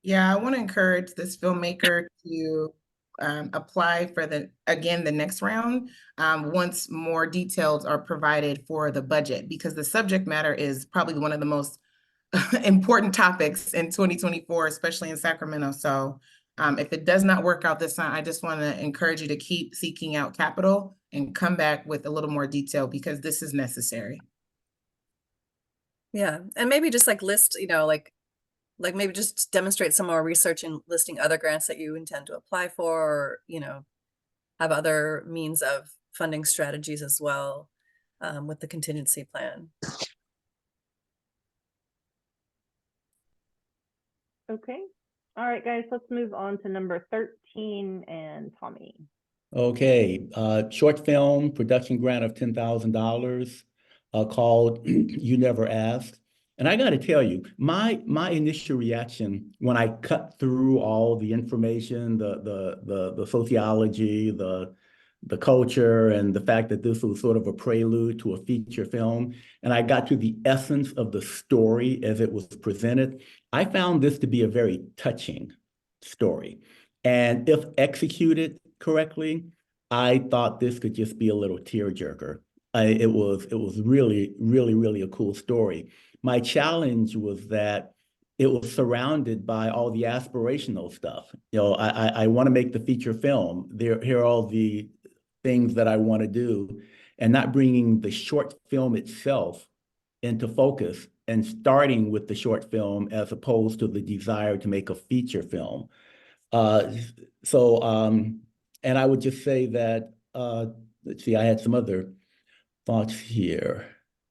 Yeah, I want to encourage this filmmaker to apply for the next round once more details are provided for the budget, because the subject matter is probably one of the most important topics in 2024, especially in Sacramento. So if it does not work out this time, I just want to encourage you to keep seeking out capital and come back with a little more detail, because this is necessary. Yeah, and maybe just like list, like maybe just demonstrate some more research in listing other grants that you intend to apply for, or, have other means of funding strategies as well with the contingency plan. Okay. All right, guys, let's move on to number 13 and Tommy. Okay, short film production grant of $10,000 called You Never Asked. And I got to tell you, my initial reaction when I cut through all the information, the sociology, the culture and the fact that this was sort of a prelude to a feature film, and I got to the essence of the story as it was presented, I found this to be a very touching story. And if executed correctly, I thought this could just be a little tearjerker. It was really, really, really a cool story. My challenge was that it was surrounded by all the aspirational stuff. You know, I want to make the feature film. Here are all the things that I want to do, and not bringing the short film itself into focus and starting with the short film as opposed to the desire to make a feature film. And I would just say that, let's see, I had some other thoughts here.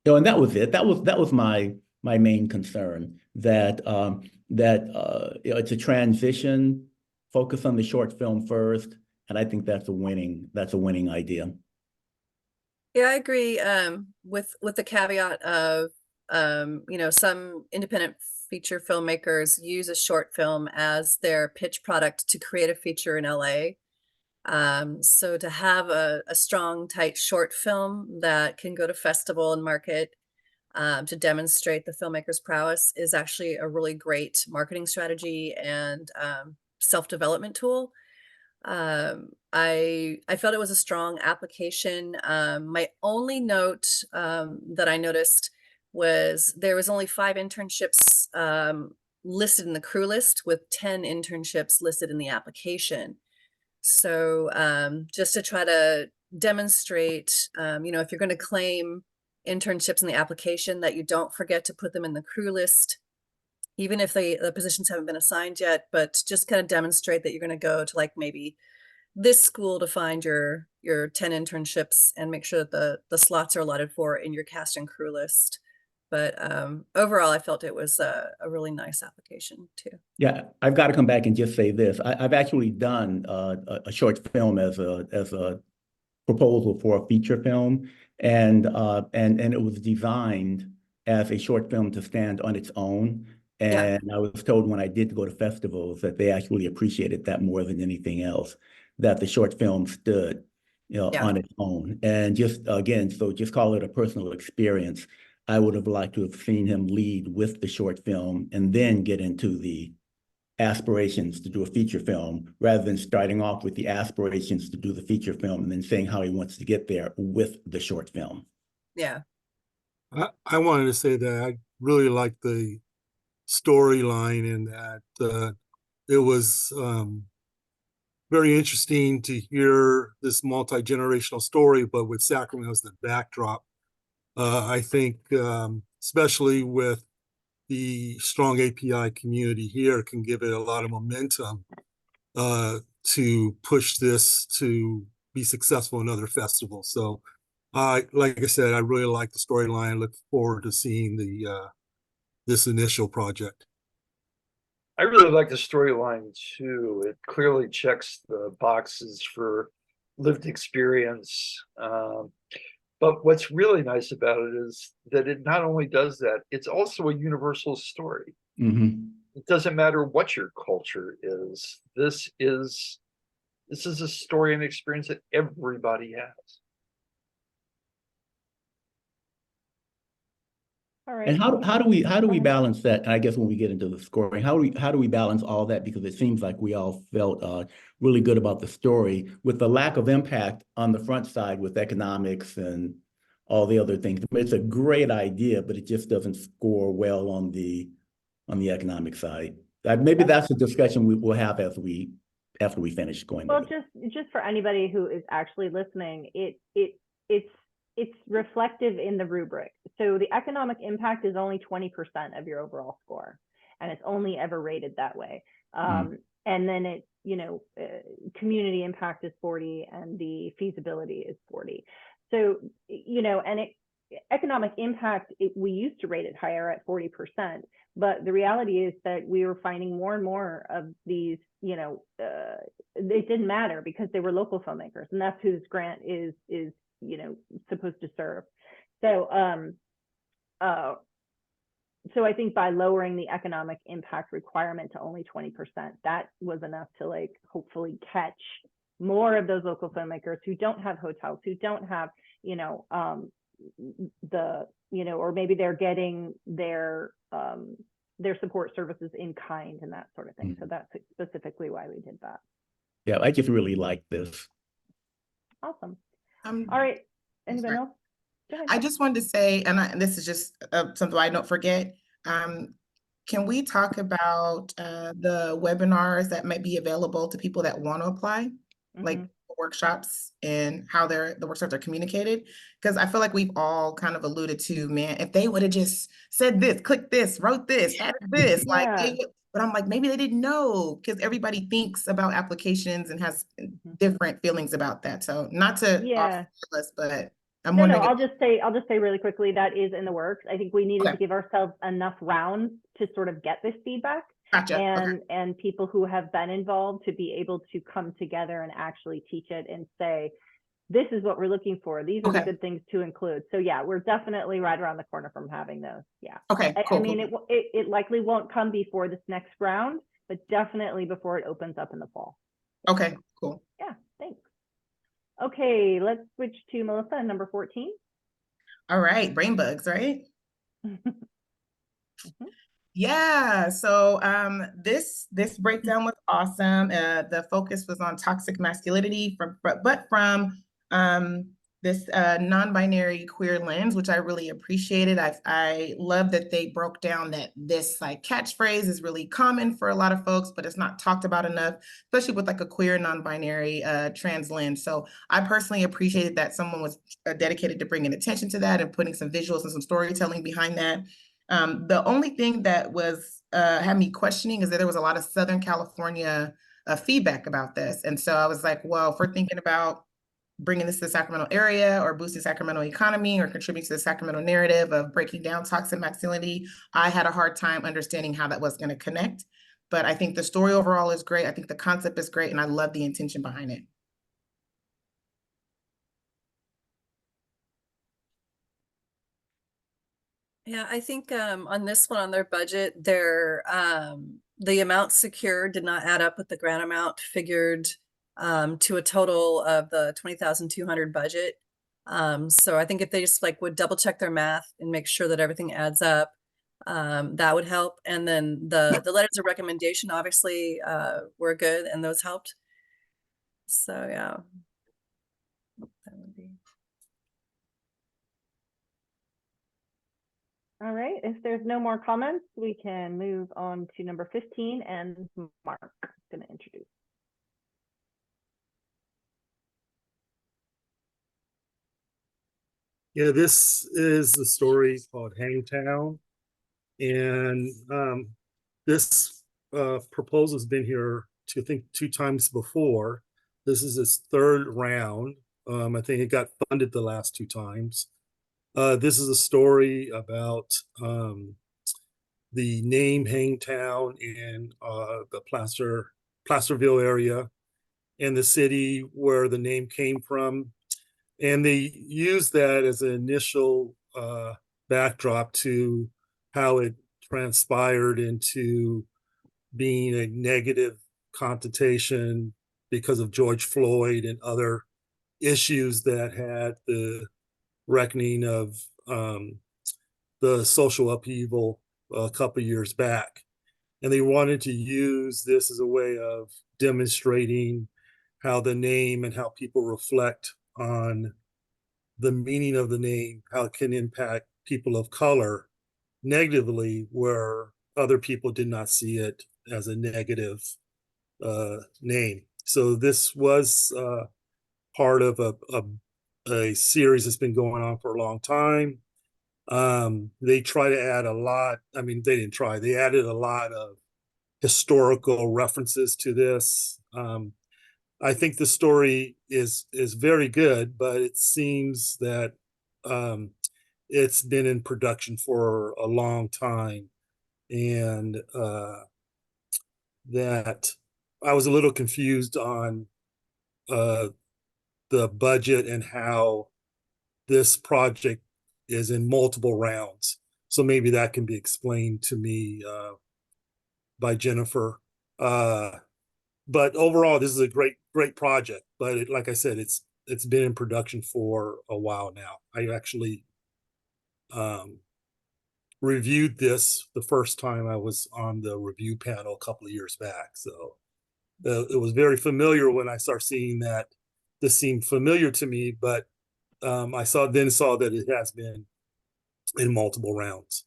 You know, and that was it. That was my main concern, that you know, it's a transition, focus on the short film first, and I think that's a winning idea. Yeah, I agree, with the caveat of, you know, some independent feature filmmakers use a short film as their pitch product to create a feature in LA. So to have a strong, tight short film that can go to festival and market, to demonstrate the filmmaker's prowess is actually a really great marketing strategy and, self-development tool. I felt it was a strong application. My only note, that I noticed was there was only 5 internships, listed in the crew list, with 10 internships listed in the application. So, just to try to demonstrate, you know, if you're going to claim internships in the application, that you don't forget to put them in the crew list, even if the positions haven't been assigned yet, but just kind of demonstrate that you're going to go to, like, maybe this school to find your 10 internships and make sure that the slots are allotted for in your cast and crew list. But overall, I felt it was a really nice application too. Yeah, I've got to come back and just say this. I've actually done a short film as a proposal for a feature film, and it was designed as a short film to stand on its own. Yeah. And I was told when I did go to festivals that they actually appreciated that more than anything else, that the short film stood, you know, Yeah. on its own. And just again, so just call it a personal experience. I would have liked to have seen him lead with the short film and then get into the aspirations to do a feature film, rather than starting off with the aspirations to do the feature film and then saying how he wants to get there with the short film. Yeah. I wanted to say that I really like the storyline, and that it was very interesting to hear this multi-generational story, but with Sacramento as the backdrop. I think, especially with the strong API community here, can give it a lot of momentum to push this to be successful in other festivals. So, like I said, I really like the storyline. Look forward to seeing the this initial project. I really like the storyline too. It clearly checks the boxes for lived experience. But what's really nice about it is that it not only does that, it's also a universal story. Mm-hmm. It doesn't matter what your culture is. This is a story and experience that everybody has. All right. And how do we balance that? And I guess when we get into the scoring, how do we balance all that? Because it seems like we all felt really good about the story, with the lack of impact on the front side with economics and all the other things. I mean, it's a great idea, but it just doesn't score well on the economic side. Maybe that's a discussion we will have after we finish going. Well, just for anybody who is actually listening, it's reflective in the rubric. So the economic impact is only 20% of your overall score, and it's only ever rated that way. And then it, you know, community impact is 40 and the feasibility is 40. So, you know, and economic impact, we used to rate it higher at 40%, but the reality is that we were finding more and more of these, you know, it didn't matter because they were local filmmakers, and that's who this grant is, you know, supposed to serve. So, so I think by lowering the economic impact requirement to only 20%, that was enough to, like, hopefully catch more of those local filmmakers who don't have hotels, who don't have, you know, or maybe they're getting their support services in kind and that sort of thing. So that's specifically why we did that. Yeah, I just really like this. Awesome. All right. Anyone else? Go ahead. I just wanted to say, and this is just something I don't forget. Can we talk about the webinars that might be available to people that want to apply, like workshops, and how the workshops are communicated? Because I feel like we've all kind of alluded to, man, if they would have just said this, clicked this, wrote this, added this, like they would. But I'm like, maybe they didn't know, because everybody thinks about applications and has different feelings about that. So not to off us, but I'm no, wondering. I'll just say really quickly, that is in the works. I think we needed to give ourselves enough rounds to sort of get this feedback. Gotcha. And people who have been involved to be able to come together and actually teach it and say, this is what we're looking for. These are the good things to include. So yeah, we're definitely right around the corner from having those. Yeah. Okay. Cool, I mean, it likely won't come before this next round, but definitely before it opens up in the fall. Okay. Cool. Yeah. Thanks. Okay, let's switch to Melissa, number 14. All right, brain bugs, right? Yeah, so this breakdown was awesome. The focus was on toxic masculinity from this non-binary queer lens, which I really appreciated. I love that they broke down that this like catchphrase is really common for a lot of folks, but it's not talked about enough, especially with like a queer non-binary trans lens. So I personally appreciated that someone was dedicated to bringing attention to that and putting some visuals and some storytelling behind that. The only thing that was had me questioning is that there was a lot of Southern California feedback about this. And so I was like, well, if we're thinking about bringing this to the Sacramento area or boosting Sacramento economy or contributing to the Sacramento narrative of breaking down toxic masculinity, I had a hard time understanding how that was going to connect. But I think the story overall is great. I think the concept is great, and I love the intention behind it. Yeah, I think on this one, on their budget, their the amount secured did not add up with the grant amount figured to a total of the 20,200 budget. So I think if they just like would double check their math and make sure that everything adds up, that would help. And then the letters of recommendation obviously were good, and those helped. So yeah, that would be. All right, if there's no more comments, we can move on to number 15, and Mark is going to introduce. Yeah, this is a story called Hangtown. And this proposal has been here I think 2 times before. This is its 3rd round. I think it got funded the last 2 times. This is a story about the name Hangtown in the Placerville area and the city where the name came from. And they used that as an initial backdrop to how it transpired into being a negative connotation because of George Floyd and other issues that had the reckoning of the social upheaval a couple of years back. And they wanted to use this as a way of demonstrating how the name and how people reflect on the meaning of the name, how it can impact people of color negatively where other people did not see it as a negative name. So this was part of a series that's been going on for a long time. They try to add a lot. I mean, they didn't try. They added a lot of historical references to this. I think the story is very good, but it seems that it's been in production for a long time, and that I was a little confused on the budget and how this project is in multiple rounds. So maybe that can be explained to me by Jennifer. but overall, this is a great project. But like I said, it's been in production for a while now. I actually reviewed this the first time I was on the review panel a couple of years back. So it was very familiar when I started seeing that. This seemed familiar to me, but I saw that it has been in multiple rounds.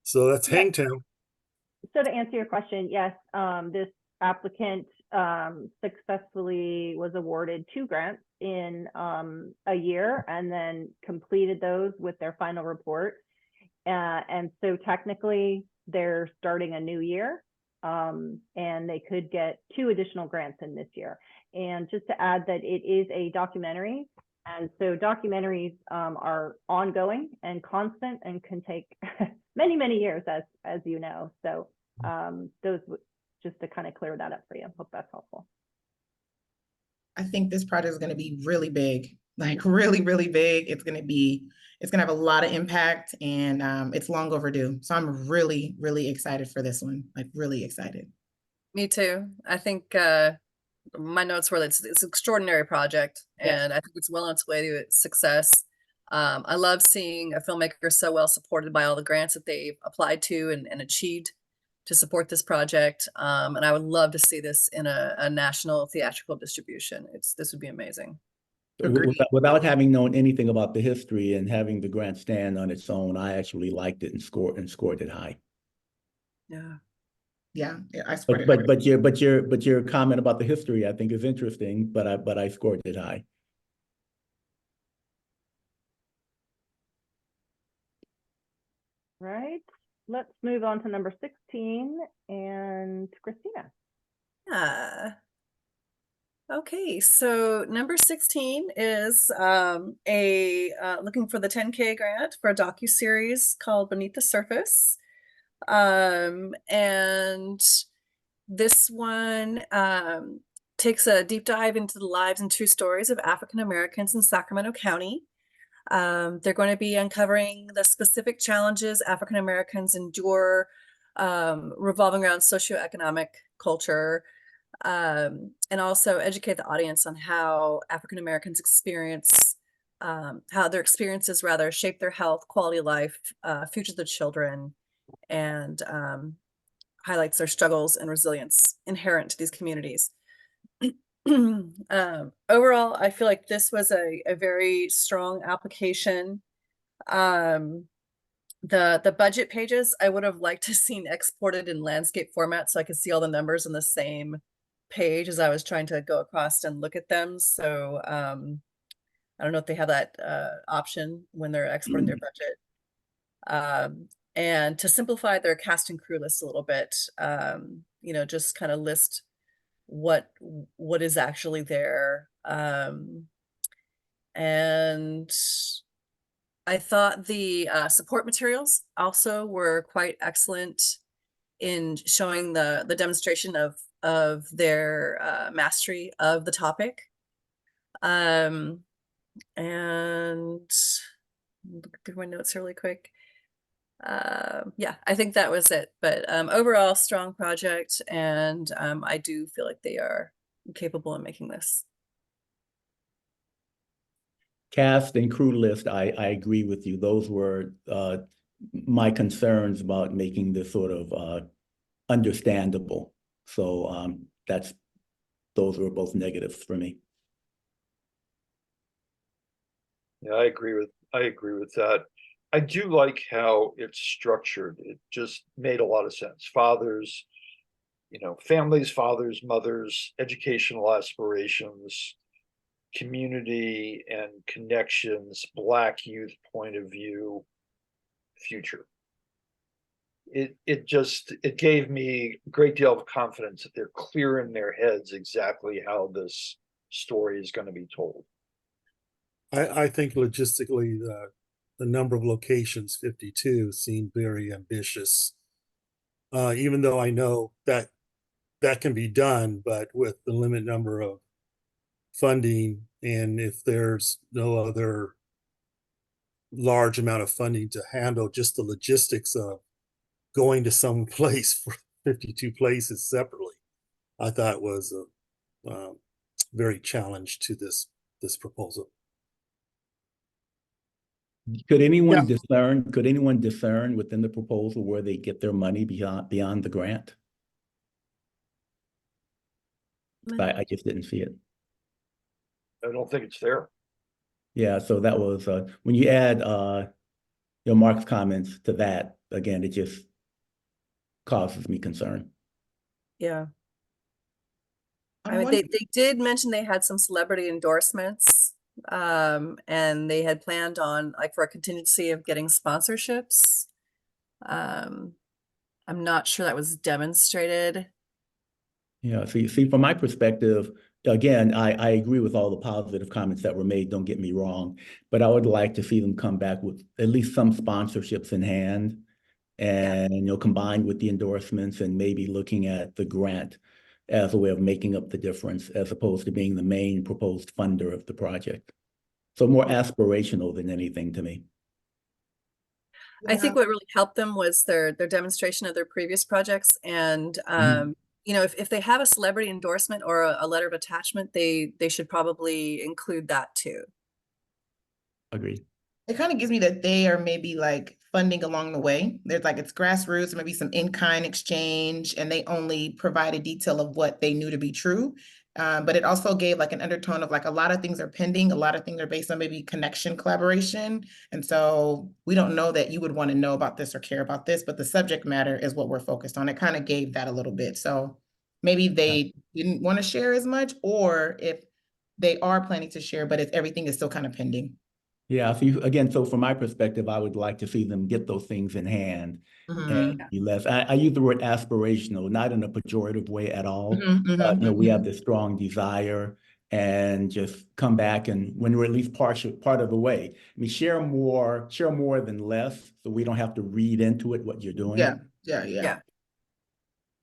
So that's Yeah. Hangtown. So to answer your question, yes, this applicant successfully was awarded 2 grants in a year and then completed those with their final report. And so technically they're starting a new year, and they could get 2 additional grants in this year. And just to add that it is a documentary, and so documentaries are ongoing and constant and can take many years, as you know. So those, just to kind of clear that up for you. Hope that's helpful. I think this project is going to be really big, like really big. It's going to have a lot of impact, and it's long overdue. So I'm really excited for this one, like really excited. Me too. I think my notes were that it's an extraordinary project, Yeah. and I think it's well on its way to its success. I love seeing a filmmaker so well supported by all the grants that they've applied to and achieved to support this project. And I would love to see this in a national theatrical distribution. This would be amazing. Agreed. Without having known anything about the history and having the grant stand on its own, I actually liked it and scored it high. Yeah. Yeah, I scored it. But your comment about the history, I think, is interesting. But I scored it high. Right. Let's move on to number 16 and Christina. Okay, so number 16 is looking for the 10K grant for a docuseries called Beneath the Surface. And this one takes a deep dive into the lives and true stories of African Americans in Sacramento County. They're going to be uncovering the specific challenges African Americans endure, revolving around socioeconomic culture, and also educate the audience on how African Americans experience, how their experiences rather shape their health, quality of life, future of the children, and highlights their struggles and resilience inherent to these communities. Overall, I feel like this was a very strong application. The budget pages, I would have liked to seen exported in landscape format so I could see all the numbers on the same page as I was trying to go across and look at them. So I don't know if they have that option when they're exporting their budget. And to simplify their cast and crew list a little bit, you know, just kind of list what is actually there. And I thought the support materials also were quite excellent in showing the demonstration of their mastery of the topic. And look through my notes really quick. Yeah, I think that was it. But overall, strong project, and I do feel like they are capable of making this. Cast and crew list, I agree with you. Those were my concerns about making this sort of understandable. So those were both negatives for me. Yeah, I agree with that. I do like how it's structured. It just made a lot of sense. Fathers, you know, families, fathers, mothers, educational aspirations, community and connections, Black youth point of view, future. It gave me a great deal of confidence that they're clear in their heads exactly how this story is going to be told. I think logistically, the number of locations, 52, seemed very ambitious. Even though I know that can be done, but with the limited number of funding, and if there's no other large amount of funding to handle just the logistics of going to some place for 52 places separately, I thought was very challenged to this proposal. Could anyone discern within the proposal where they get their money beyond the grant? I just didn't see it. I don't think it's there. Yeah, so that was, when you add, Mark's comments to that, again, it just causes me concern. Yeah. I'm I mean, wondering- they did mention they had some celebrity endorsements, and they had planned on, like, for a contingency of getting sponsorships. I'm not sure that was demonstrated. Yeah, see, from my perspective, again, I agree with all the positive comments that were made, don't get me wrong, but I would like to see them come back with at least some sponsorships in hand and, combined with the endorsements and maybe looking at the grant as a way of making up the difference as opposed to being the main proposed funder of the project. So more aspirational than anything to me. I think what really helped them was their demonstration of their previous projects. And, if they have a celebrity endorsement or a letter of attachment, they should probably include that too. Agreed. It kind of gives me that they are maybe like funding along the way. There's like it's grassroots, maybe some in-kind exchange, and they only provide a detail of what they knew to be true. But it also gave like an undertone of like a lot of things are pending, a lot of things are based on maybe connection collaboration. And so we don't know that you would want to know about this or care about this, but the subject matter is what we're focused on. It kind of gave that a little bit. So maybe they didn't want to share as much, or if they are planning to share, but if everything is still kind of pending. Yeah, so from my perspective, I would like to see them get those things in hand and be less, I use the word aspirational, not in a pejorative way at all. We have this strong desire and just come back and when we're at least part of the way. I mean, share more than less, so we don't have to read into it what you're doing. Yeah.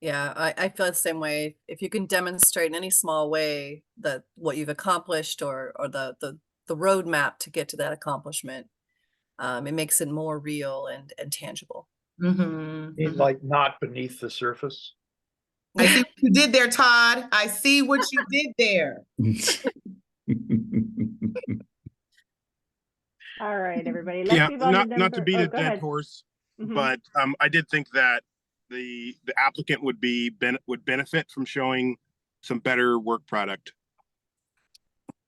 Yeah, I feel the same way. If you can demonstrate in any small way that what you've accomplished or the roadmap to get to that accomplishment, it makes it more real and tangible. Like not beneath the surface. I see what you did there, Todd. I see what you did there. All right, everybody. Let's Yeah, move on to not to beat a go dead ahead. horse, Mhm. but I did think that the applicant would benefit from showing some better work product.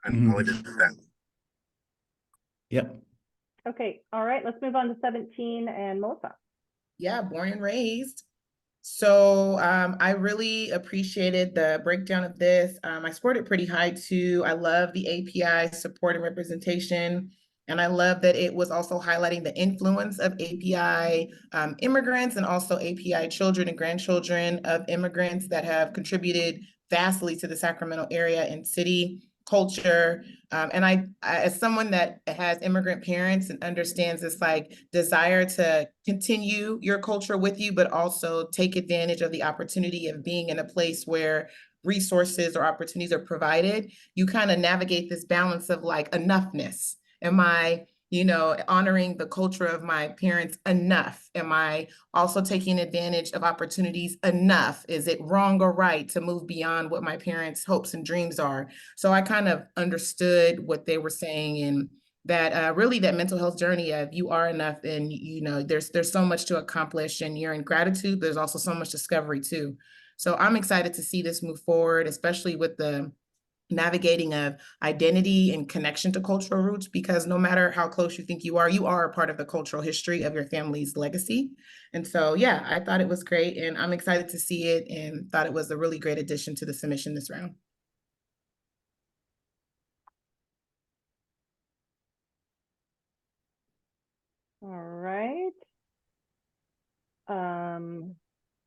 And I'll leave it at that. Yep. Okay, all right, let's move on to 17 and Melissa. Yeah, born and raised. So I really appreciated the breakdown of this. I scored it pretty high too. I love the API support and representation. And I love that it was also highlighting the influence of API immigrants and also API children and grandchildren of immigrants that have contributed vastly to the Sacramento area and city culture. And I, as someone that has immigrant parents and understands this like desire to continue your culture with you, but also take advantage of the opportunity of being in a place where resources or opportunities are provided, you kind of navigate this balance of like enoughness. Am I, honoring the culture of my parents enough? Am I also taking advantage of opportunities enough? Is it wrong or right to move beyond what my parents' hopes and dreams are? So I kind of understood what they were saying, and that really that mental health journey of you are enough, and there's so much to accomplish, and you're in gratitude. There's also so much discovery too. So I'm excited to see this move forward, especially with the navigating of identity and connection to cultural roots, because no matter how close you think you are a part of the cultural history of your family's legacy. And so, yeah, I thought it was great, and I'm excited to see it, and thought it was a really great addition to the submission this round. All right.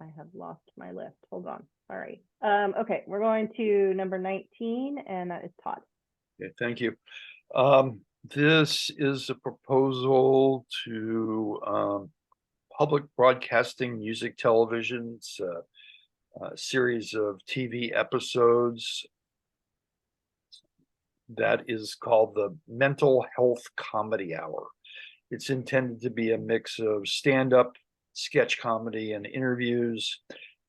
I have lost my list. Hold on. Sorry. Okay, we're going to number 19, and that is Todd. Okay, thank you. This is a proposal to public broadcasting music television. It's a series of TV episodes that is called the Mental Health Comedy Hour. It's intended to be a mix of stand-up, sketch comedy, and interviews.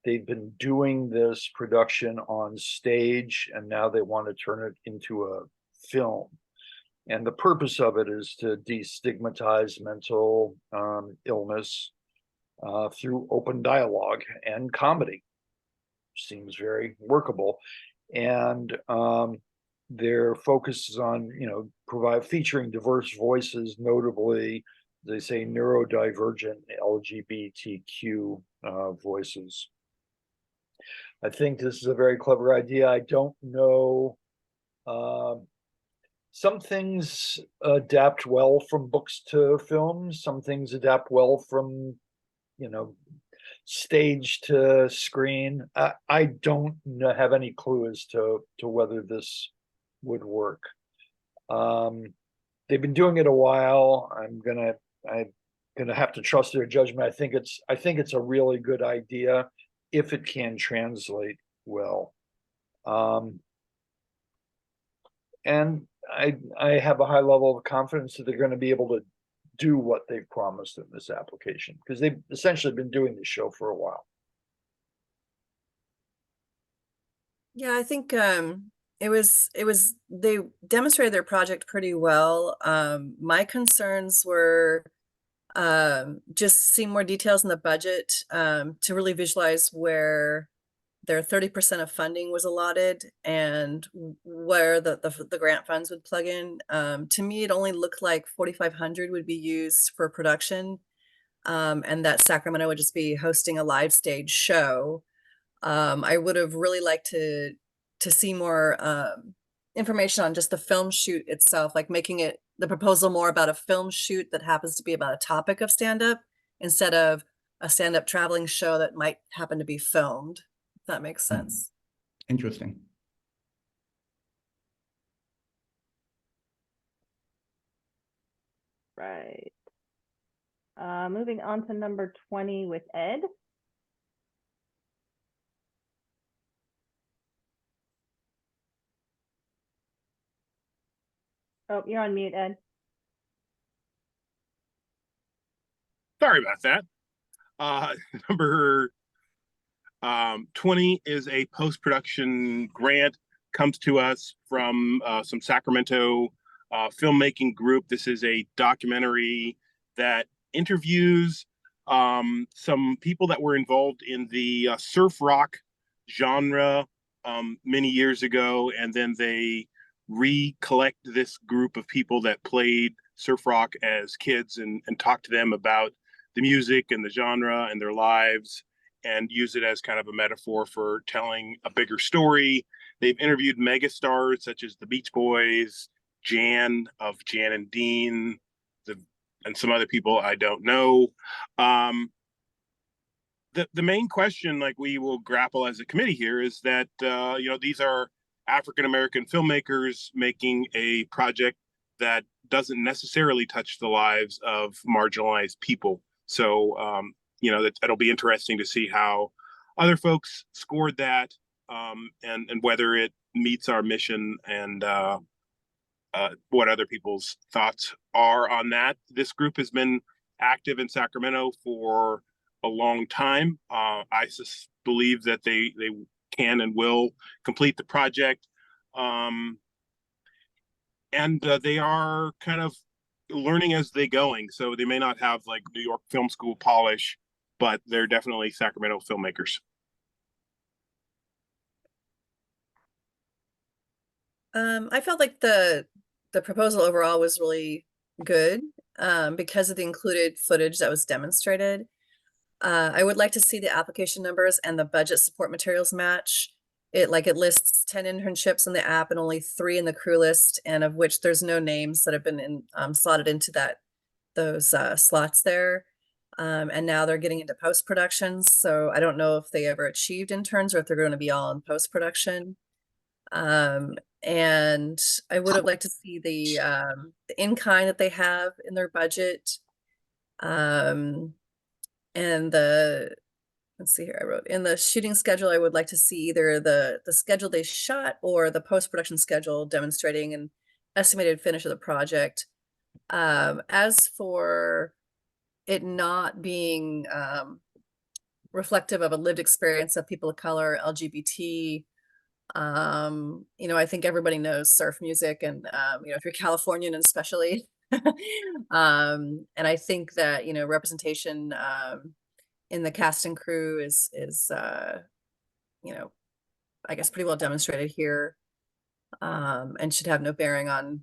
they've been doing this production on stage and now they want to turn it into a film. And the purpose of it is to destigmatize mental illness through open dialogue and comedy. Seems very workable. And their focus is on, featuring diverse voices, notably, they say neurodivergent LGBTQ voices. I think this is a very clever idea. I don't know. Some things adapt well from books to films. Some things adapt well from, stage to screen. I don't have any clue as to whether this would work. They've been doing it a while. I'm gonna have to trust their judgment. I think it's a really good idea if it can translate well. And I have a high level of confidence that they're going to be able to do what they've promised in this application, because they've essentially been doing this show for a while. Yeah, I think they demonstrated their project pretty well. My concerns were just seeing more details in the budget to really visualize where their 30% of funding was allotted and where the grant funds would plug in. To me, it only looked like 4,500 would be used for production, and that Sacramento would just be hosting a live stage show. I would have really liked to see more information on just the film shoot itself, like making it the proposal more about a film shoot that happens to be about a topic of stand-up instead of a stand-up traveling show that might happen to be filmed. If that makes sense. Interesting. Right. Moving on to number 20 with Ed. Oh, you're on mute, Ed. Sorry about that. Number 20 is a post-production grant, comes to us from some Sacramento filmmaking group. This is a documentary that interviews some people that were involved in the surf rock genre many years ago, and then they recollect this group of people that played surf rock as kids and talk to them about the music and the genre and their lives, and use it as kind of a metaphor for telling a bigger story. They've interviewed megastars such as the Beach Boys, Jan of Jan and Dean, and some other people I don't know. The main question, like, we will grapple as a committee here is that these are African-American filmmakers making a project that doesn't necessarily touch the lives of marginalized people. So it'll be interesting to see how other folks scored that, and whether it meets our mission, and what other people's thoughts are on that. This group has been active in Sacramento for a long time. I believe that they can and will complete the project. And they are kind of learning as they going. So they may not have like New York Film School polish, but they're definitely Sacramento filmmakers. I felt like the proposal overall was really good because of the included footage that was demonstrated. I would like to see the application numbers and the budget support materials match. It lists 10 internships in the app and only 3 in the crew list, and of which there's no names that have been slotted into those slots there. And now they're getting into post-production, so I don't know if they ever achieved interns or if they're going to be all in post-production. And I would have liked to see the in-kind that they have in their budget. And let's see here, I wrote in the shooting schedule, I would like to see either the schedule they shot or the post-production schedule demonstrating an estimated finish of the project. As for it not being reflective of a lived experience of people of color, LGBT. I think everybody knows surf music, and if you're Californian especially. And I think that, representation in the cast and crew is I guess pretty well demonstrated here, and should have no bearing on.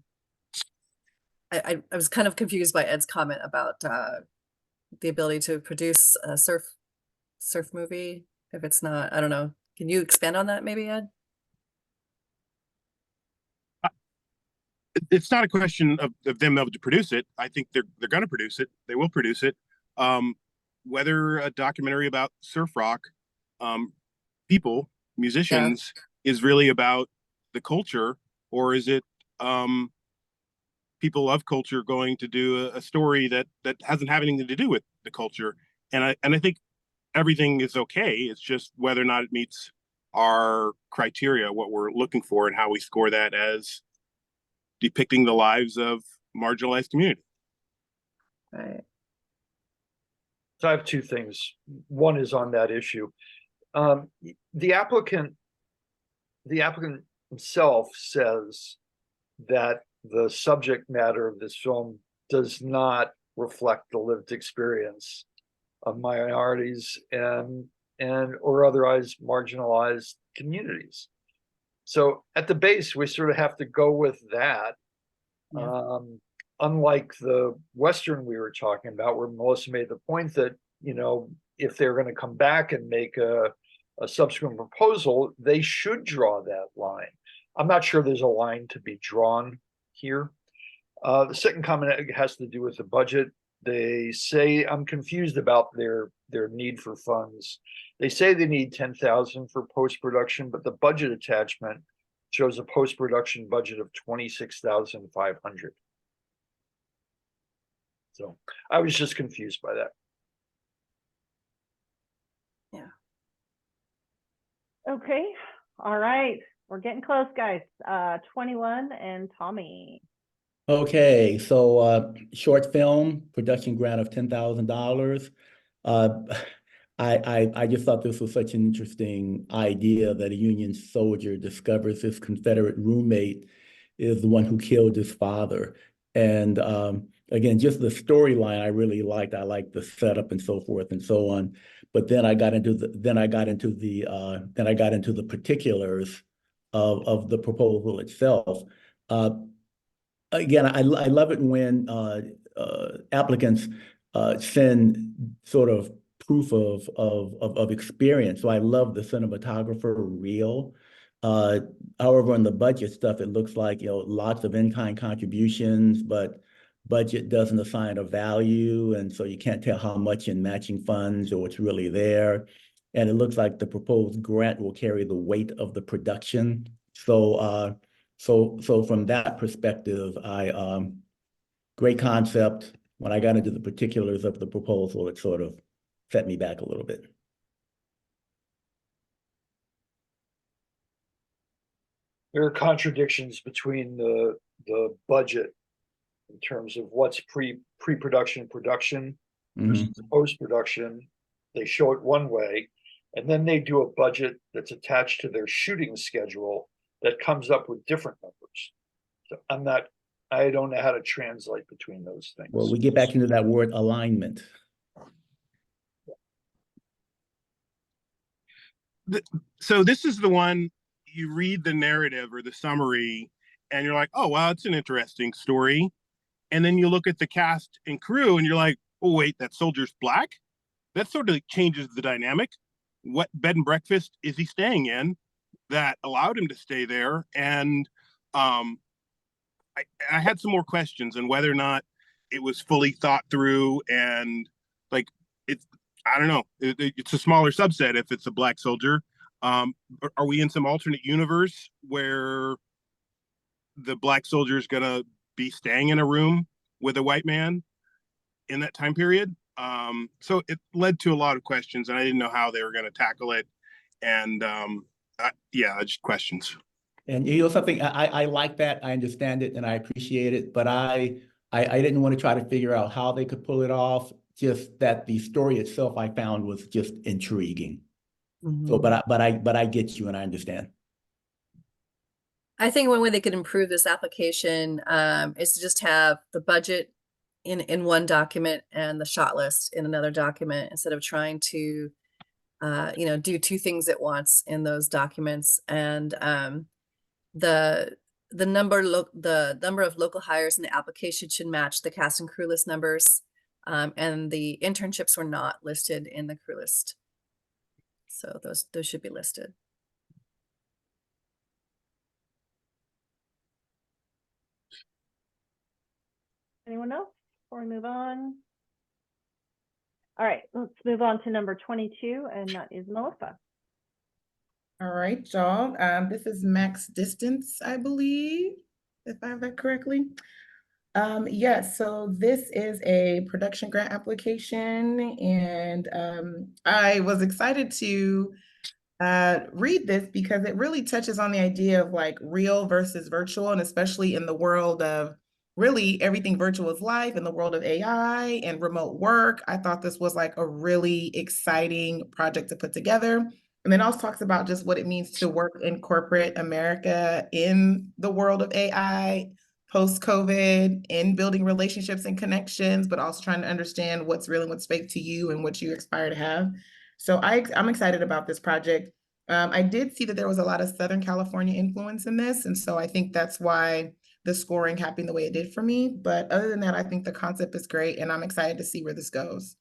I was kind of confused by Ed's comment about the ability to produce a surf movie. If it's not, I don't know. Can you expand on that maybe, Ed? It's not a question of them able to produce it. I think they're going to produce it. They will produce it. Whether a documentary about surf rock, people, musicians, is really about the culture, or is it people of culture going to do a story that hasn't have anything to do with the culture? And I think everything is okay. It's just whether or not it meets our criteria, what we're looking for, and how we score that as depicting the lives of marginalized community. Right. So I have two things. One is on that issue. The applicant himself says that the subject matter of this film does not reflect the lived experience of minorities and or otherwise marginalized communities. So at the base, we sort of have to go with that. Yeah. Unlike the Western we were talking about, where Melissa made the point that, if they're going to come back and make a subsequent proposal, they should draw that line. I'm not sure there's a line to be drawn here. The second comment has to do with the budget. They say, I'm confused about their need for funds. They say they need 10,000 for post-production, but the budget attachment shows a post-production budget of 26,500. So I was just confused by that. Yeah. Okay, all right, we're getting close, guys. 21 and Tommy. Okay, so short film production grant of $10,000. I just thought this was such an interesting idea that a Union soldier discovers his Confederate roommate is the one who killed his father. And again, just the storyline I really liked. I liked the setup and so forth and so on. But then I got into the particulars of the proposal itself. Again, I love it when applicants send sort of proof of experience. So I love the cinematographer reel. However, on the budget stuff, it looks like lots of in-kind contributions, but budget doesn't assign a value, and so you can't tell how much in matching funds or what's really there. And it looks like the proposed grant will carry the weight of the production. So from that perspective, great concept. When I got into the particulars of the proposal, it sort of set me back a little bit. There are contradictions between the budget in terms of what's pre-production production versus post-production. They show it one way, and then they do a budget that's attached to their shooting schedule that comes up with different numbers. So I don't know how to translate between those things. Well, we get back into that word alignment. So this is the one you read the narrative or the summary and you're like, oh, wow, it's an interesting story. And then you look at the cast and crew and you're like, oh, wait, that soldier's black? That sort of changes the dynamic. What bed and breakfast is he staying in that allowed him to stay there? And I had some more questions on whether or not it was fully thought through, and like, I don't know, it's a smaller subset if it's a black soldier. Are we in some alternate universe where the black soldier is gonna be staying in a room with a white man in that time period? So it led to a lot of questions, and I didn't know how they were going to tackle it. And just questions. And something, I like that. I understand it and I appreciate it, but I didn't want to try to figure out how they could pull it off. just that the story itself I found was just intriguing. So, Mhm. but I get you and I understand. I think one way they could improve this application is to just have the budget in one document and the shot list in another document instead of trying to do two things at once in those documents. And the the number of local hires in the application should match the cast and crew list numbers. And the internships were not listed in the crew list. So those should be listed. Anyone else before we move on? All right, let's move on to number 22, and that is Melissa. All right, y'all. This is Max Distance, I believe, if I have that correctly. Yes, so this is a production grant application, and I was excited to read this because it really touches on the idea of like real versus virtual, and especially in the world of really everything virtual is life, in the world of AI and remote work. I thought this was like a really exciting project to put together. And then also talks about just what it means to work in corporate America in the world of AI, post-COVID, in building relationships and connections, but also trying to understand what's real and what's fake to you and what you aspire to have. So I'm excited about this project. I did see that there was a lot of Southern California influence in this, and so I think that's why the scoring happened the way it did for me. But other than that, I think the concept is great, and I'm excited to see where this goes.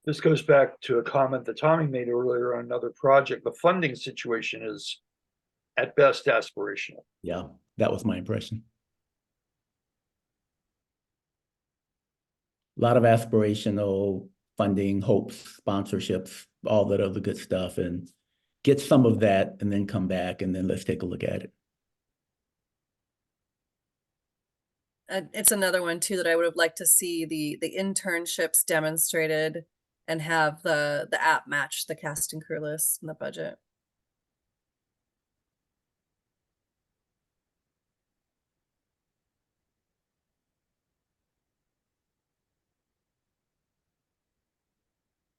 This goes back to a comment that Tommy made earlier on another project. The funding situation is at best aspirational. Yeah, that was my impression. A lot of aspirational funding, hopes, sponsorships, all that other good stuff, and get some of that and then come back and then let's take a look at it. It's another one too that I would have liked to see the internships demonstrated and have the app match the cast and crew list in the budget.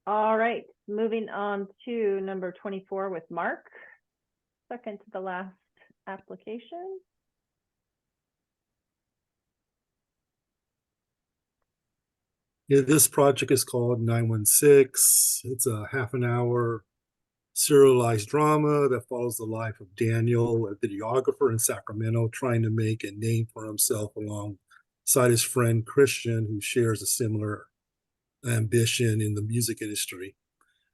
All right, moving on to number 24 with Mark. Second to the last application. Yeah, this project is called 916. It's a half an hour serialized drama that follows the life of Daniel, a videographer in Sacramento, trying to make a name for himself alongside his friend Christian, who shares a similar ambition in the music industry.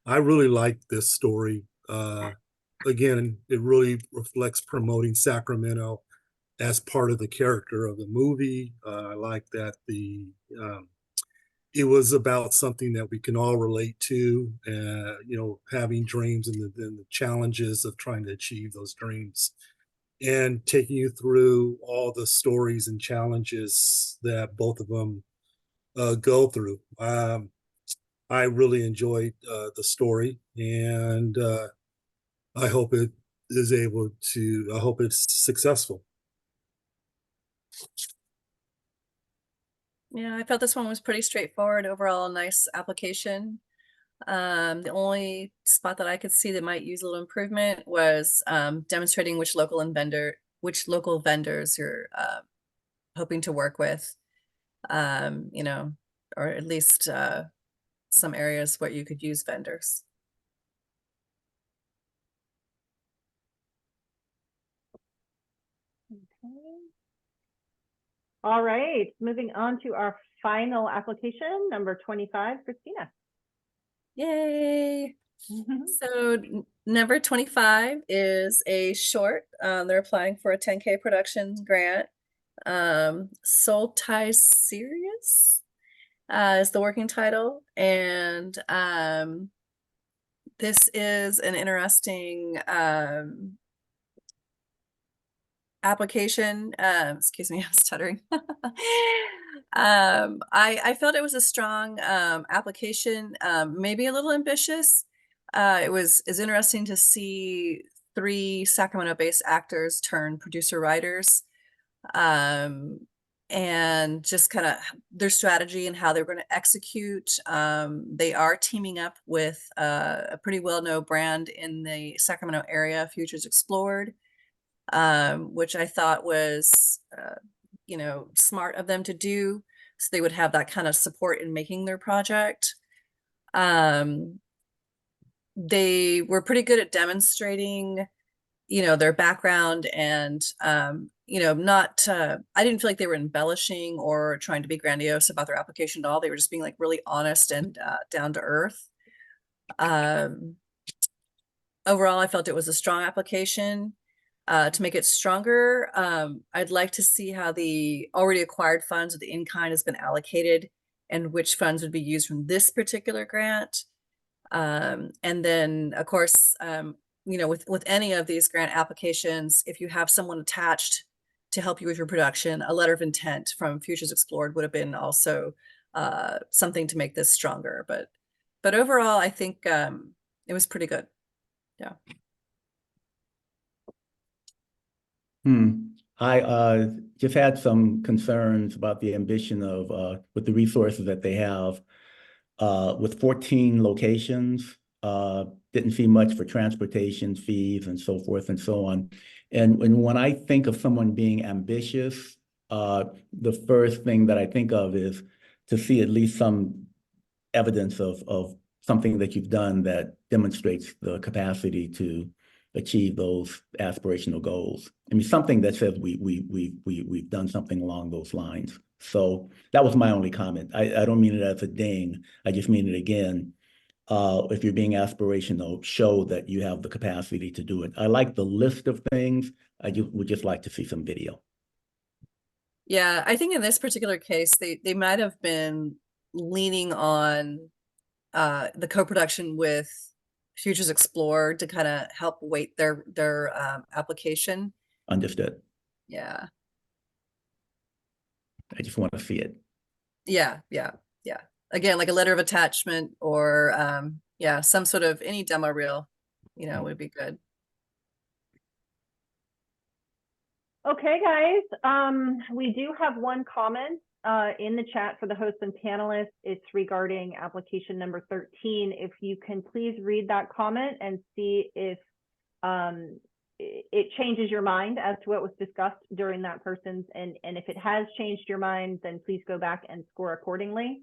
I really like this story. Again, it really reflects promoting Sacramento as part of the character of the movie. I like that it was about something that we can all relate to, having dreams and the challenges of trying to achieve those dreams, and taking you through all the stories and challenges that both of them go through. I really enjoyed the story, and I hope I hope it's successful. Yeah, I felt this one was pretty straightforward. Overall, a nice application. The only spot that I could see that might use a little improvement was demonstrating which local vendors you're hoping to work with. Or at least some areas where you could use vendors. Okay. All right, moving on to our final application, number 25, Christina. Yay! So number 25 is a short. They're applying for a 10K production grant. Soul Ties Serious is the working title. And this is an interesting application. Excuse me, I'm stuttering. I felt it was a strong application, maybe a little ambitious. It's interesting to see 3 Sacramento-based actors turn producer writers. and just kind of their strategy and how they're going to execute. They are teaming up with a pretty well-known brand in the Sacramento area, Futures Explored, which I thought was, smart of them to do. So they would have that kind of support in making their project. They were pretty good at demonstrating, their background and, not, I didn't feel like they were embellishing or trying to be grandiose about their application at all. They were just being like really honest and down to earth. Overall, I felt it was a strong application. To make it stronger, I'd like to see how the already acquired funds or the in-kind has been allocated and which funds would be used from this particular grant. And then, of course, with any of these grant applications, if you have someone attached to help you with your production, a letter of intent from Futures Explored would have been also something to make this stronger. But overall, I think it was pretty good. Yeah. I just had some concerns about the ambition of with the resources that they have. With 14 locations, didn't see much for transportation fees and so forth and so on. And when I think of someone being ambitious, the first thing that I think of is to see at least some evidence of something that you've done that demonstrates the capacity to achieve those aspirational goals. I mean, something that says we've done something along those lines. So that was my only comment. I don't mean it as a ding. I just mean it again. If you're being aspirational, show that you have the capacity to do it. I like the list of things. I would just like to see some video. Yeah, I think in this particular case, they might have been leaning on the co-production with Futures Explored to kind of help weight their application. Understood. Yeah. I just want to see it. Yeah. Again, like a letter of attachment or some sort of any demo reel, would be good. Okay, guys, we do have one comment in the chat for the hosts and panelists. It's regarding application number 13. If you can please read that comment and see if it changes your mind as to what was discussed during that person's, and if it has changed your mind, then please go back and score accordingly.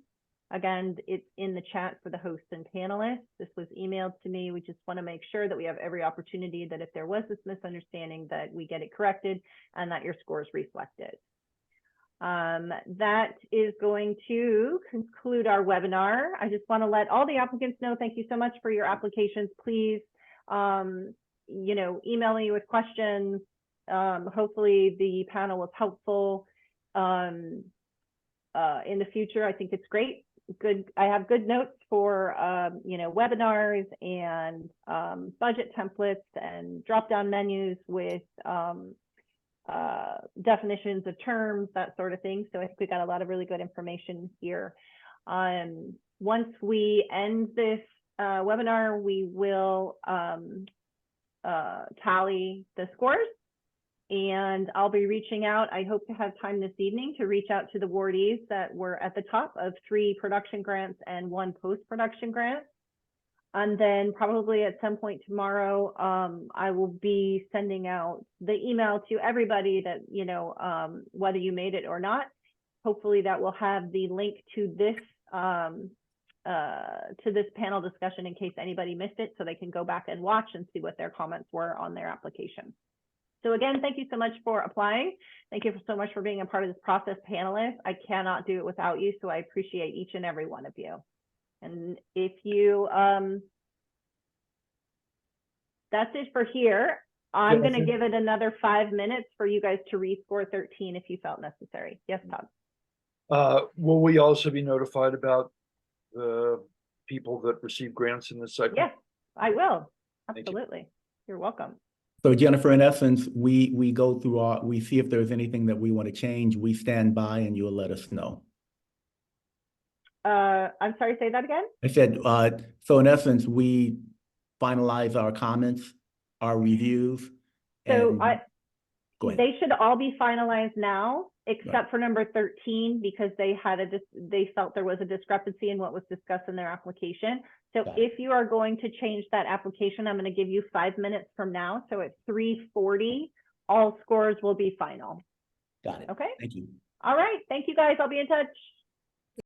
Again, it's in the chat for the hosts and panelists. This was emailed to me. We just want to make sure that we have every opportunity that if there was this misunderstanding that we get it corrected and that your scores reflected. That is going to conclude our webinar. I just want to let all the applicants know, thank you so much for your applications. Please, email me with questions. Hopefully the panel was helpful in the future. I think it's great. Good. I have good notes for, webinars and budget templates and drop-down menus with definitions of terms, that sort of thing. So I think we got a lot of really good information here. Once we end this webinar, we will tally the scores, and I'll be reaching out. I hope to have time this evening to reach out to the awardees that were at the top of 3 production grants and 1 post-production grant. And then probably at some point tomorrow, I will be sending out the email to everybody that, whether you made it or not. Hopefully that will have the link to this panel discussion in case anybody missed it, so they can go back and watch and see what their comments were on their application. So again, thank you so much for applying. Thank you so much for being a part of this process, panelists. I cannot do it without you, so I appreciate each and every one of you. And if you, that's it for here. I'm going to give it another 5 minutes for you guys to rescore 13 if you felt necessary. Yes, Todd. Will we also be notified about the people that receive grants in this cycle? Yes, I will. Absolutely. You're welcome. So Jennifer, in essence, we go through we see if there's anything that we want to change. We stand by and you'll let us know. I'm sorry, say that again? I said, so in essence, we finalize our comments, our reviews. So Go ahead. They should all be finalized now, except for number 13, because they felt there was a discrepancy in what was discussed in their application. So Got it. if you are going to change that application, I'm going to give you 5 minutes from now. So at 3:40, all scores will be final. Got it. Okay. Thank you. All right. Thank you guys. I'll be in touch.